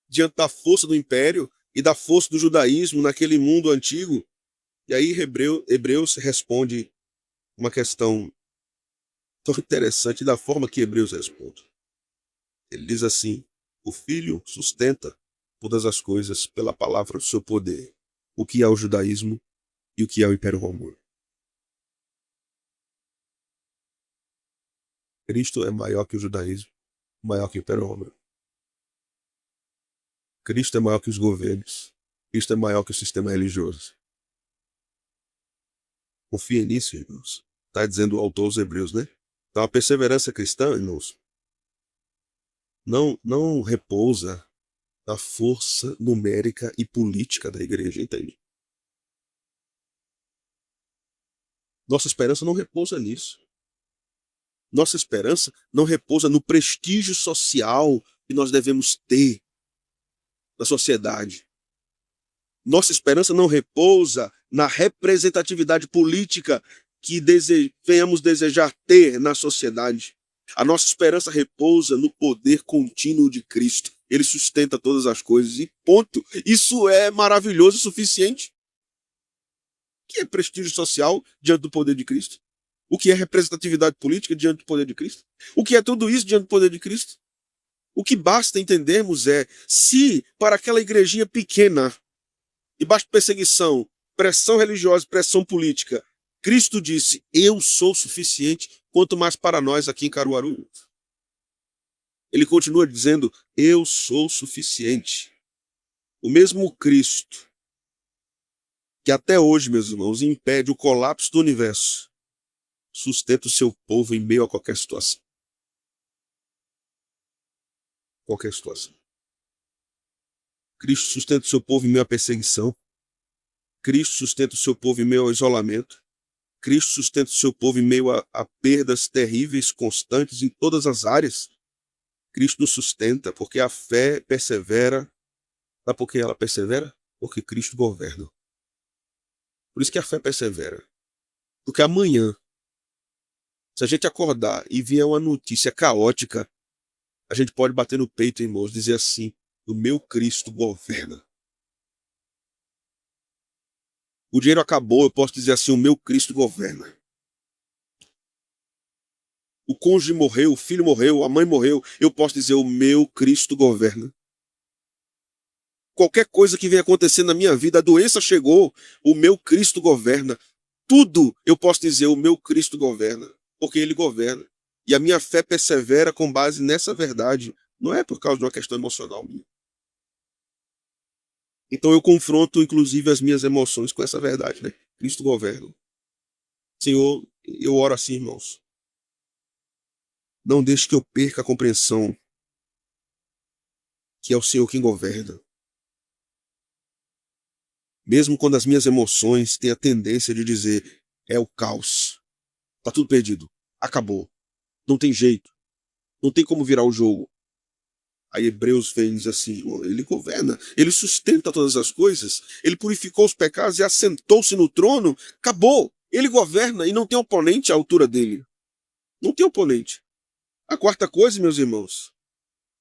diante da força do Império e da força do judaísmo naquele mundo antigo. E aí Hebreus responde uma questão tão interessante da forma que Hebreus responde. Ele diz assim: o Filho sustenta todas as coisas pela palavra do seu poder. O que é o judaísmo e o que é o Império Romano. Cristo é maior que o judaísmo, maior que o Império Romano. Cristo é maior que os governos. Cristo é maior que o sistema religioso. Confia nisso, irmãos. Está dizendo o autor aos Hebreus, né? Então a perseverança cristã, irmãos, não repousa na força numérica e política da igreja, entende? Nossa esperança não repousa nisso. Nossa esperança não repousa no prestígio social que nós devemos ter na sociedade. Nossa esperança não repousa na representatividade política que venhamos desejar ter na sociedade. A nossa esperança repousa no poder contínuo de Cristo. Ele sustenta todas as coisas e ponto. Isso é maravilhoso o suficiente. O que é prestígio social diante do poder de Cristo? O que é representatividade política diante do poder de Cristo? O que é tudo isso diante do poder de Cristo? O que basta entendermos é, se para aquela igrejinha pequena, debaixo de perseguição, pressão religiosa, pressão política, Cristo disse: eu sou suficiente, quanto mais para nós aqui em Caruaru. Ele continua dizendo: eu sou suficiente. O mesmo Cristo que até hoje, meus irmãos, impede o colapso do universo, sustenta o seu povo em meio a qualquer situação. Qualquer situação. Cristo sustenta o seu povo em meio à perseguição. Cristo sustenta o seu povo em meio ao isolamento. Cristo sustenta o seu povo em meio a perdas terríveis, constantes em todas as áreas. Cristo nos sustenta porque a fé persevera. Sabe por que ela persevera? Porque Cristo governa. Por isso que a fé persevera. Porque amanhã, se a gente acordar e vier uma notícia caótica, a gente pode bater no peito, irmãos, dizer assim: o meu Cristo governa. O dinheiro acabou, eu posso dizer assim: o meu Cristo governa. O cônjuge morreu, o filho morreu, a mãe morreu, eu posso dizer: o meu Cristo governa. Qualquer coisa que venha acontecer na minha vida, a doença chegou, o meu Cristo governa. Tudo eu posso dizer: o meu Cristo governa, porque Ele governa. E a minha fé persevera com base nessa verdade. Não é por causa de uma questão emocional minha. Então eu confronto, inclusive, as minhas emoções com essa verdade, né? Cristo governa. Senhor, eu oro assim, irmãos. Não deixe que eu perca a compreensão que é o Senhor quem governa. Mesmo quando as minhas emoções têm a tendência de dizer, é o caos. Tá tudo perdido. Acabou. Não tem jeito. Não tem como virar o jogo. Aí Hebreus vem e diz assim, ele governa, ele sustenta todas as coisas, ele purificou os pecados e assentou-se no trono, acabou. Ele governa e não tem oponente à altura dele. Não tem oponente. A quarta coisa, meus irmãos,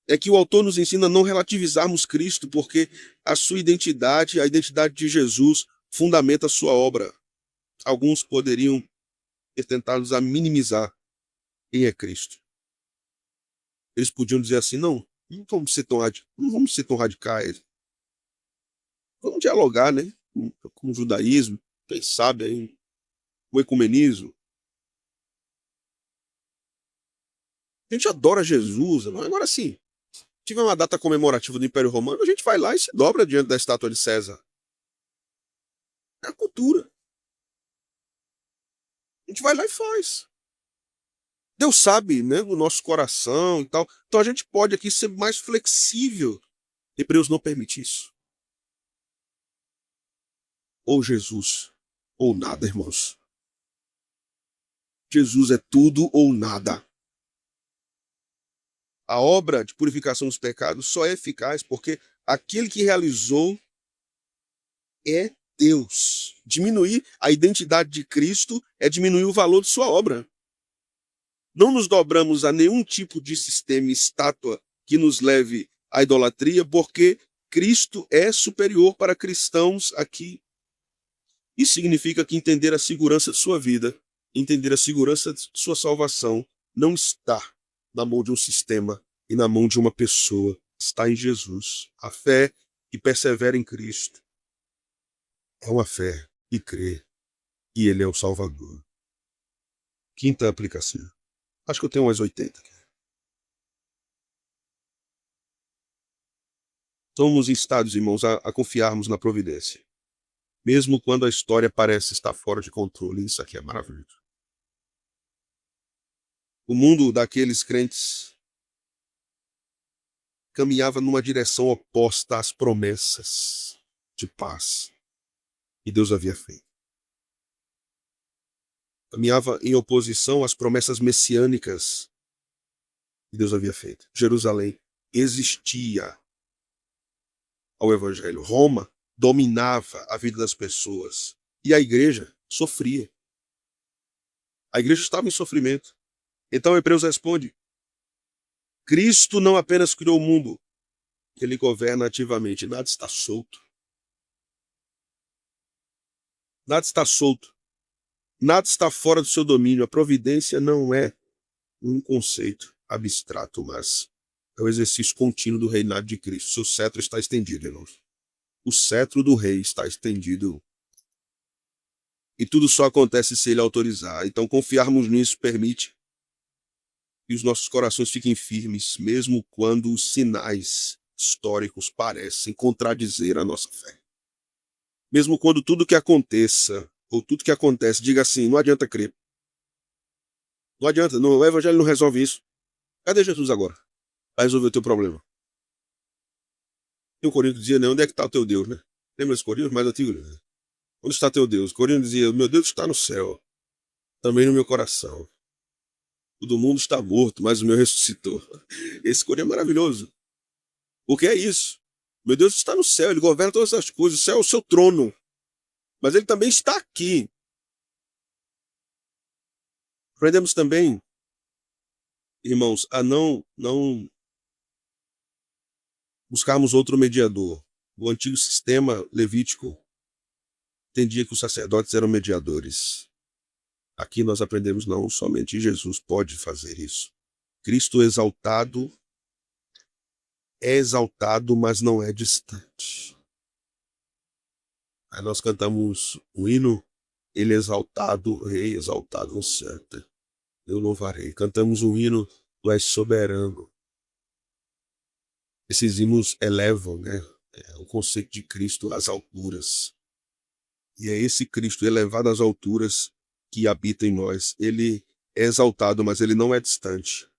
é que o autor nos ensina a não relativizarmos Cristo, porque a sua identidade, a identidade de Jesus, fundamenta a sua obra. Alguns poderiam ter tentado a minimizar quem é Cristo. Eles podiam dizer assim, não vamos ser tão radicais. Vamos dialogar, né? Com o judaísmo, quem sabe aí, o ecumenismo. A gente adora Jesus, agora sim. Tiver uma data comemorativa do Império Romano, a gente vai lá e se dobra diante da estátua de César. É a cultura. A gente vai lá e faz. Deus sabe, né, do nosso coração e tal. Então a gente pode aqui ser mais flexível. Hebreus não permite isso. Ou Jesus, ou nada, irmãos. Jesus é tudo ou nada. A obra de purificação dos pecados só é eficaz porque aquele que realizou é Deus. Diminuir a identidade de Cristo é diminuir o valor de sua obra. Não nos dobramos a nenhum tipo de sistema, estátua que nos leve à idolatria, porque Cristo é superior para cristãos aqui. Isso significa que entender a segurança de sua vida, entender a segurança de sua salvação, não está na mão de um sistema e na mão de uma pessoa. Está em Jesus. A fé que persevera em Cristo é uma fé que crê que Ele é o Salvador. Quinta aplicação. Acho que eu tenho umas 80 aqui. Somos instados, irmãos, a confiarmos na providência. Mesmo quando a história parece estar fora de controle. Isso aqui é maravilhoso. O mundo daqueles crentes caminhava numa direção oposta às promessas de paz que Deus havia feito. Caminhava em oposição às promessas messiânicas que Deus havia feito. Jerusalém existia ao Evangelho. Roma dominava a vida das pessoas. E a igreja sofria. A igreja estava em sofrimento. Então Hebreus responde: Cristo não apenas criou o mundo, ele governa ativamente. Nada está solto. Nada está solto. Nada está fora do seu domínio. A providência não é um conceito abstrato, mas é o exercício contínuo do reinado de Cristo. Seu cetro está estendido, irmãos. O cetro do rei está estendido. E tudo só acontece se ele autorizar. Então, confiarmos nisso permite que os nossos corações fiquem firmes, mesmo quando os sinais históricos parecem contradizer a nossa fé. Mesmo quando tudo que aconteça, ou tudo que acontece, diga assim, não adianta crer. Não adianta, o evangelho não resolve isso. Cadê Jesus agora? Vai resolver o teu problema. E o Coríntios dizia, né, onde é que está o teu Deus, né? Lembra esse Coríntios mais antigo? Né? Onde está teu Deus? O Coríntios dizia, meu Deus está no céu, também no meu coração. Todo mundo está morto, mas o meu ressuscitou. Esse Coríntios é maravilhoso. O que é isso? Meu Deus está no céu, ele governa todas as coisas, o céu é o seu trono. Mas ele também está aqui. Aprendemos também, irmãos, a não buscarmos outro mediador. O antigo sistema levítico entendia que os sacerdotes eram mediadores. Aqui nós aprendemos não, somente Jesus pode fazer isso. Cristo é exaltado, mas não é distante. Aí nós cantamos o hino, ele é exaltado, rei exaltado no céu. Eu louvarei. Cantamos o hino, tu és soberano. Esses hinos elevam, né? o conceito de Cristo às alturas. E é esse Cristo elevado às alturas que habita em nós. Ele é exaltado, mas ele não é distante.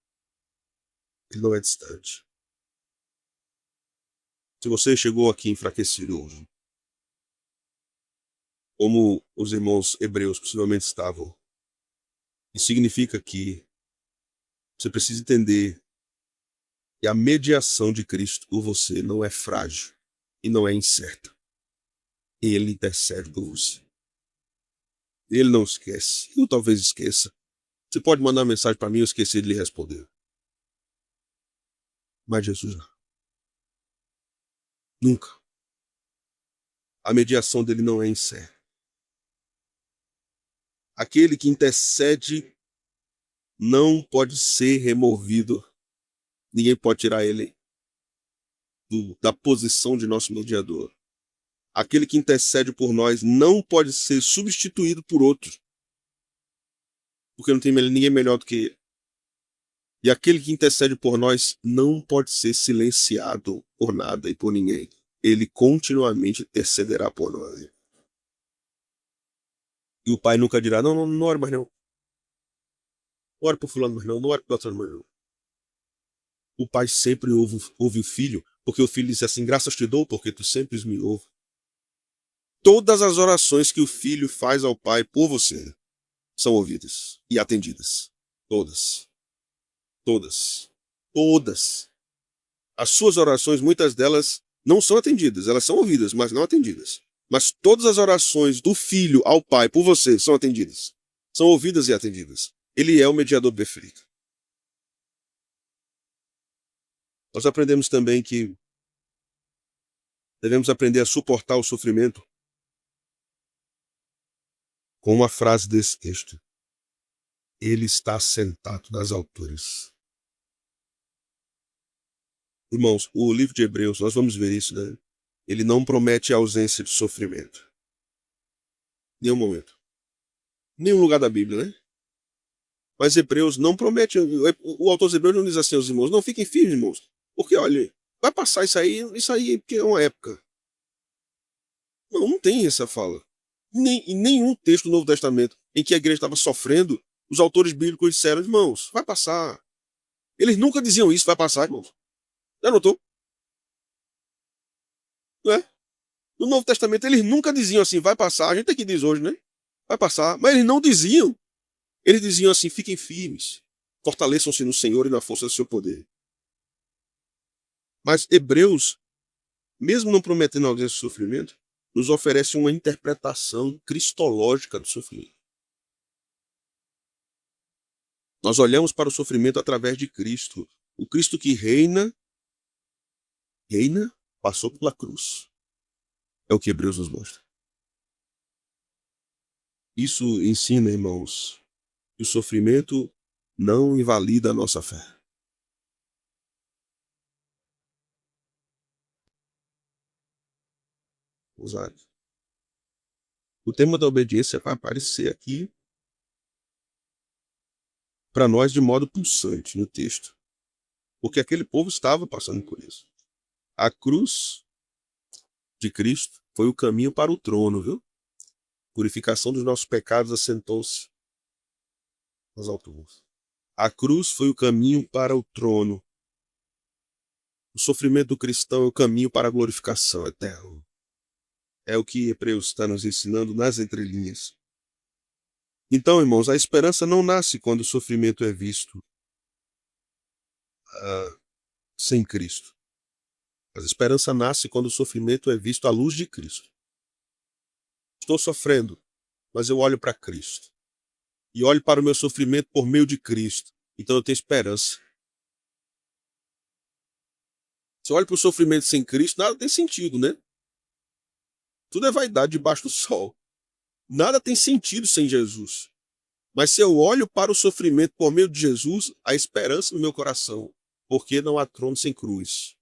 Ele não é distante. Se você chegou aqui enfraquecido hoje, como os irmãos hebreus possivelmente estavam, isso significa que você precisa entender que a mediação de Cristo por você não é frágil e não é incerta. Ele intercede por você. Ele não esquece. Eu talvez esqueça. Você pode mandar uma mensagem para mim e eu esqueci de lhe responder. Mas Jesus não. Nunca. A mediação dele não é incerta. Aquele que intercede não pode ser removido. Ninguém pode tirar ele da posição de nosso mediador. Aquele que intercede por nós não pode ser substituído por outro. Porque não tem ninguém melhor do que ele. E aquele que intercede por nós não pode ser silenciado por nada e por ninguém. Ele continuamente intercederá por nós. E o pai nunca dirá, não, não ore mais não. Não ore por fulano mais não, não ore por outro mais não. O pai sempre ouve o filho, porque o filho diz assim, graças te dou, porque tu sempre me ouves. Todas as orações que o filho faz ao pai por você são ouvidas e atendidas. Todas. Todas. Todas. As suas orações, muitas delas não são atendidas, elas são ouvidas, mas não atendidas. Mas todas as orações do filho ao pai por você são atendidas. São ouvidas e atendidas. Ele é o mediador perfeito. Nós aprendemos também que devemos aprender a suportar o sofrimento com uma frase desse texto. Ele está sentado nas alturas. Irmãos, o livro de Hebreus, nós vamos ver isso, né? Ele não promete a ausência de sofrimento. Nenhum momento. Nenhum lugar da Bíblia, né? Mas Hebreus não promete, o autor de Hebreus não diz assim aos irmãos, não fiquem firmes, irmãos, porque olha, vai passar isso aí porque é uma época. Não, não tem essa fala. Em nenhum texto do Novo Testamento em que a igreja estava sofrendo, os autores bíblicos disseram, irmãos, vai passar. Eles nunca diziam isso, vai passar, irmãos. Já notou? Não é? No Novo Testamento eles nunca diziam assim, vai passar. A gente aqui diz hoje, né? Vai passar. Mas eles não diziam. Eles diziam assim, fiquem firmes. Fortaleçam-se no Senhor e na força do seu poder. Mas Hebreus, mesmo não prometendo ausência de sofrimento, nos oferece uma interpretação cristológica do sofrimento. Nós olhamos para o sofrimento através de Cristo. O Cristo que reina, passou pela cruz. É o que Hebreus nos mostra. Isso ensina, irmãos, que o sofrimento não invalida a nossa fé. O tema da obediência vai aparecer aqui para nós de modo pulsante no texto. Porque aquele povo estava passando por isso. A cruz de Cristo foi o caminho para o trono, viu? Purificação dos nossos pecados assentou-se nas alturas. A cruz foi o caminho para o trono. O sofrimento do cristão é o caminho para a glorificação eterna. É o que Hebreus está nos ensinando nas entrelinhas. Então, irmãos, a esperança não nasce quando o sofrimento é visto sem Cristo. A esperança nasce quando o sofrimento é visto à luz de Cristo. Estou sofrendo, mas eu olho para Cristo. E olho para o meu sofrimento por meio de Cristo. Então eu tenho esperança. Se eu olho para o sofrimento sem Cristo, nada tem sentido, né? Tudo é vaidade debaixo do sol. Nada tem sentido sem Jesus. Mas se eu olho para o sofrimento por meio de Jesus, há esperança no meu coração. Porque não há trono sem cruz.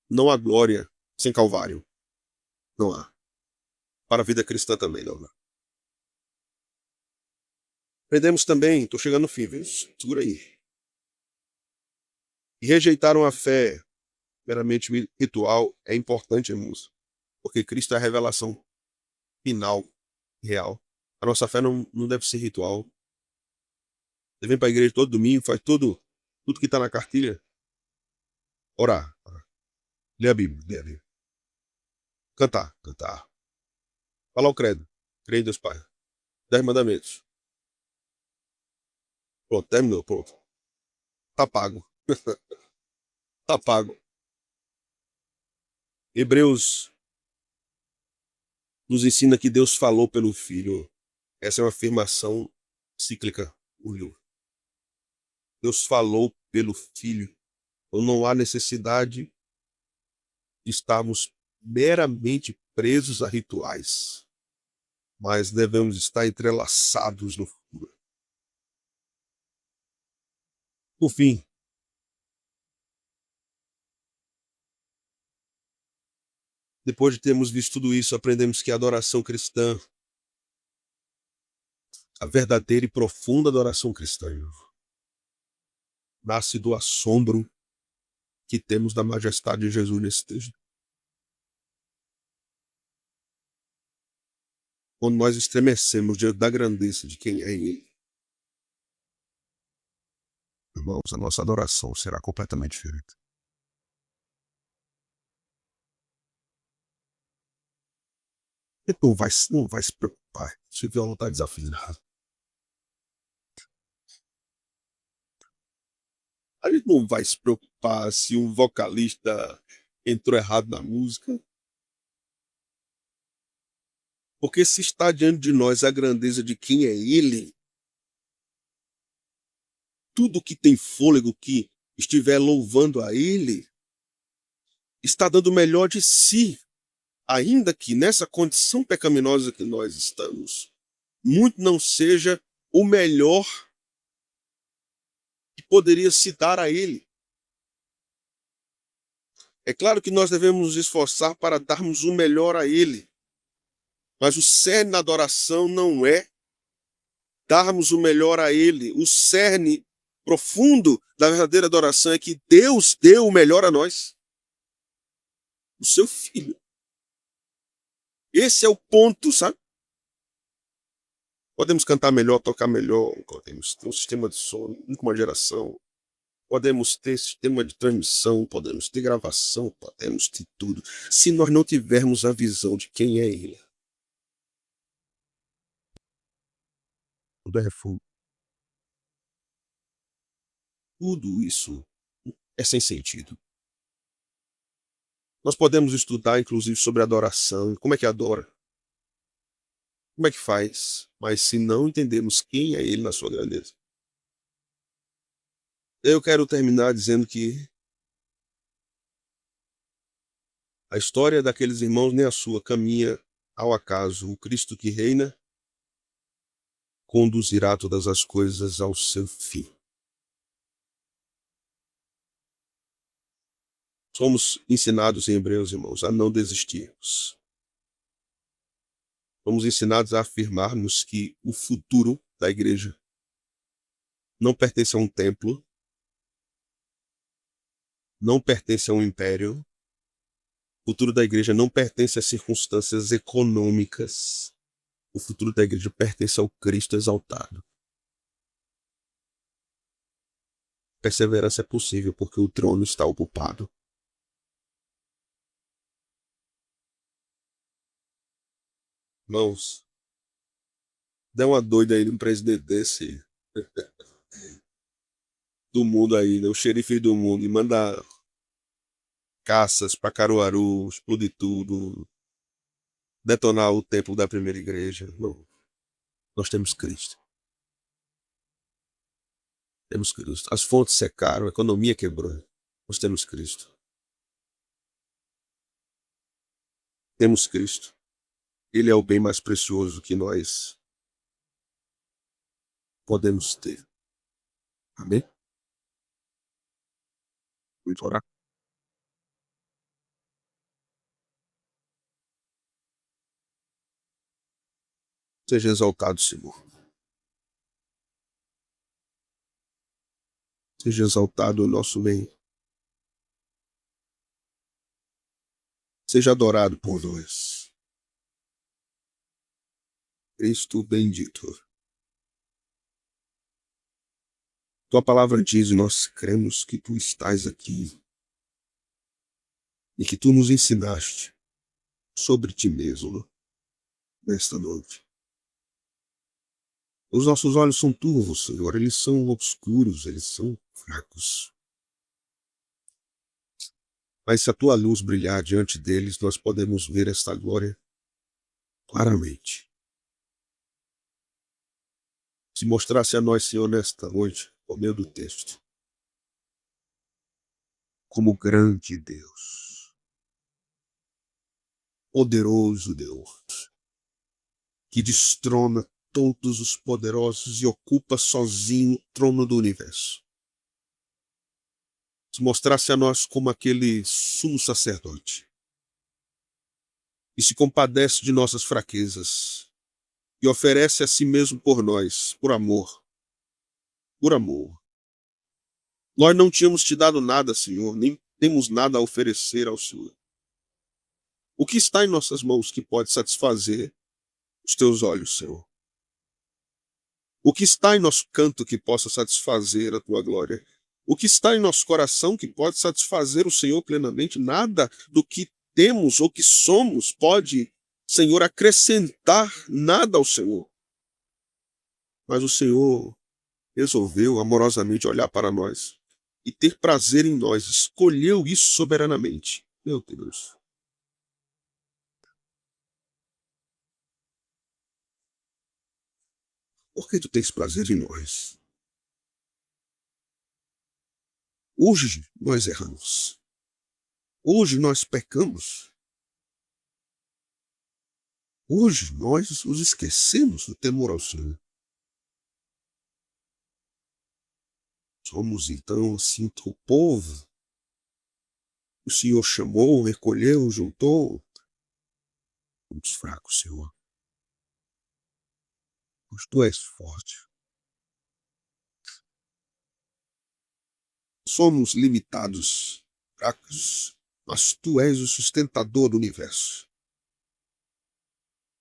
Não há glória sem Calvário. Não há. Para a vida cristã também não há. Aprendemos também, estou chegando no fim, viu? Segura aí. E rejeitaram a fé meramente ritual é importante, irmãos, porque Cristo é a revelação final, real. A nossa fé não deve ser ritual. Você vem para a igreja todo domingo, faz tudo que está na cartilha. Orar. Ler a Bíblia, ler a Bíblia. Cantar. Falar o credo. Creio em Deus Pai. 10 mandamentos. Pronto, terminou, pronto. Tá pago. Tá pago. Hebreus nos ensina que Deus falou pelo Filho. Essa é uma afirmação cíclica, o livro. Deus falou pelo Filho. Então não há necessidade de estarmos meramente presos a rituais, mas devemos estar entrelaçados no futuro. Por fim, depois de termos visto tudo isso, aprendemos que a adoração cristã, a verdadeira e profunda adoração cristã, nasce do assombro que temos da majestade de Jesus nesse texto. Quando nós estremecemos diante da grandeza de quem é Ele, irmãos, a nossa adoração será completamente diferente. Ele não vai se preocupar se o violão está desafinado. A gente não vai se preocupar se um vocalista entrou errado na música. Porque se está diante de nós a grandeza de quem é Ele, tudo que tem fôlego que estiver louvando a Ele, está dando o melhor de si, ainda que nessa condição pecaminosa que nós estamos, muito não seja o melhor que poderia se dar a Ele. É claro que nós devemos nos esforçar para darmos o melhor a Ele, mas o cerne da adoração não é darmos o melhor a Ele. O cerne profundo da verdadeira adoração é que Deus deu o melhor a nós, o seu Filho. Esse é o ponto, sabe? Podemos cantar melhor, tocar melhor, podemos ter um sistema de som, uma geração, podemos ter sistema de transmissão, podemos ter gravação, podemos ter tudo. Se nós não tivermos a visão de quem é Ele, tudo é refúgio. Tudo isso é sem sentido. Nós podemos estudar, inclusive, sobre adoração, como é que adora, como é que faz, mas se não entendemos quem é Ele na sua grandeza. Eu quero terminar dizendo que a história daqueles irmãos nem a sua caminha ao acaso. O Cristo que reina conduzirá todas as coisas ao seu fim. Somos ensinados em Hebreus, irmãos, a não desistirmos. Somos ensinados a afirmarmos que o futuro da igreja não pertence a um templo, não pertence a um império. O futuro da igreja não pertence a circunstâncias econômicas. O futuro da igreja pertence ao Cristo exaltado. Perseverança é possível porque o trono está ocupado. Irmãos, dá uma doida aí num presidente desse do mundo aí, né? O xerife do mundo, e manda caças para Caruaru, explodir tudo, detonar o templo da primeira igreja. Não, nós temos Cristo. Temos Cristo. As fontes secaram, a economia quebrou. Nós temos Cristo. Temos Cristo. Ele é o bem mais precioso que nós podemos ter. Amém? Muito orar. Seja exaltado, Senhor. Seja exaltado o nosso bem. seja adorado por nós. Cristo bendito. Tua palavra diz, e nós cremos que tu estás aqui e que tu nos ensinaste sobre ti mesmo nesta noite. Os nossos olhos são turvos, Senhor, eles são obscuros, eles são fracos. Mas se a tua luz brilhar diante deles, nós podemos ver esta glória claramente. Se mostrasse a nós, Senhor, nesta noite, por meio do texto, como grande Deus, poderoso Deus, que destrona todos os poderosos e ocupa sozinho o trono do universo. Se mostrasse a nós como aquele sumo sacerdote, e se compadece de nossas fraquezas, e oferece a si mesmo por nós, por amor. Por amor. Nós não tínhamos te dado nada, Senhor, nem temos nada a oferecer ao Senhor. O que está em nossas mãos que pode satisfazer os teus olhos, Senhor? O que está em nosso canto que possa satisfazer a tua glória? O que está em nosso coração que pode satisfazer o Senhor plenamente? Nada do que temos ou que somos pode, Senhor, acrescentar nada ao Senhor. Mas o Senhor resolveu amorosamente olhar para nós e ter prazer em nós, escolheu isso soberanamente. Meu Deus. Por que tu tens prazer em nós? Hoje nós erramos. Hoje nós pecamos. Hoje nós os esquecemos do temor ao Senhor. Somos então assim o povo. O Senhor chamou, recolheu, juntou. Somos fracos, Senhor. Pois tu és forte. Somos limitados, fracos, mas tu és o sustentador do universo.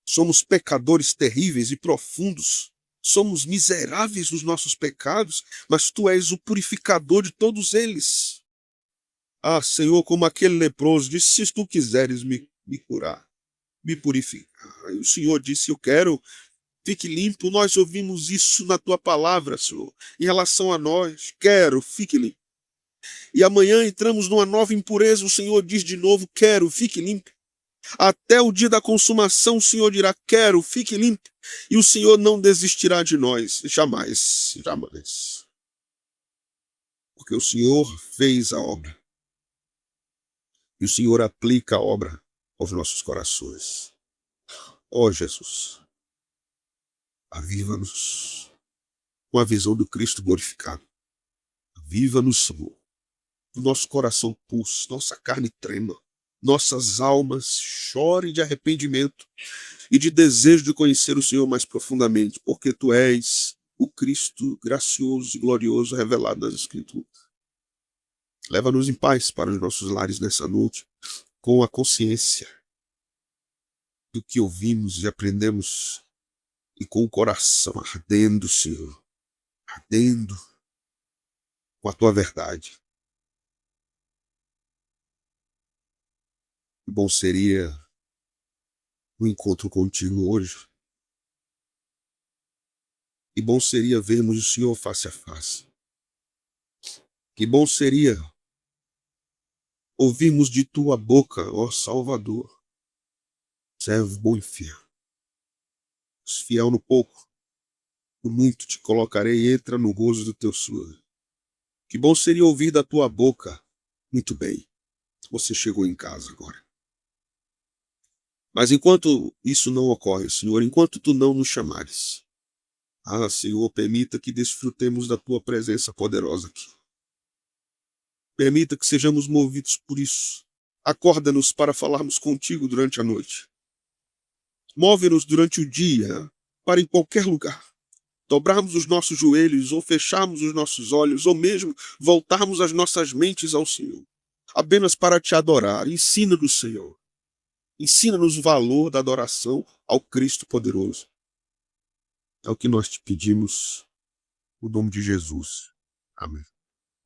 Somos pecadores terríveis e profundos. Somos miseráveis nos nossos pecados, mas tu és o purificador de todos eles. Ah, Senhor, como aquele leproso disse, se tu quiseres me curar, me purificar. E o Senhor disse, eu quero, fique limpo. Nós ouvimos isso na tua palavra, Senhor, em relação a nós. Quero, fique limpo. E amanhã entramos numa nova impureza, o Senhor diz de novo, quero, fique limpo. Até o dia da consumação o Senhor dirá, quero, fique limpo. E o Senhor não desistirá de nós, jamais, jamais. Porque o Senhor fez a obra. E o Senhor aplica a obra aos nossos corações. Ó Jesus, aviva-nos com a visão do Cristo glorificado. Aviva-nos, Senhor. O nosso coração pulsa, nossa carne trema. Nossas almas chorem de arrependimento e de desejo de conhecer o Senhor mais profundamente, porque tu és o Cristo gracioso e glorioso revelado nas Escrituras. Leva-nos em paz para os nossos lares nessa noite, com a consciência do que ouvimos e aprendemos, e com o coração ardendo, Senhor, ardendo com a tua verdade. Que bom seria o encontro contigo hoje. Que bom seria vermos o Senhor face a face. Que bom seria ouvirmos de tua boca, ó Salvador, servo bom e fiel. Fiel no pouco, no muito te colocarei e entra no gozo do teu Senhor. Que bom seria ouvir da tua boca, muito bem, você chegou em casa agora. Mas enquanto isso não ocorre, Senhor, enquanto tu não nos chamares, Senhor, permita que desfrutemos da tua presença poderosa aqui. Permita que sejamos movidos por isso. Acorda-nos para falarmos contigo durante a noite. Move-nos durante o dia, para em qualquer lugar dobrarmos os nossos joelhos, ou fecharmos os nossos olhos, ou mesmo voltarmos as nossas mentes ao Senhor, apenas para te adorar. Ensina-nos, Senhor. Ensina-nos o valor da adoração ao Cristo poderoso. É o que nós te pedimos, no nome de Jesus. Amém.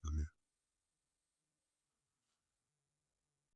Amém.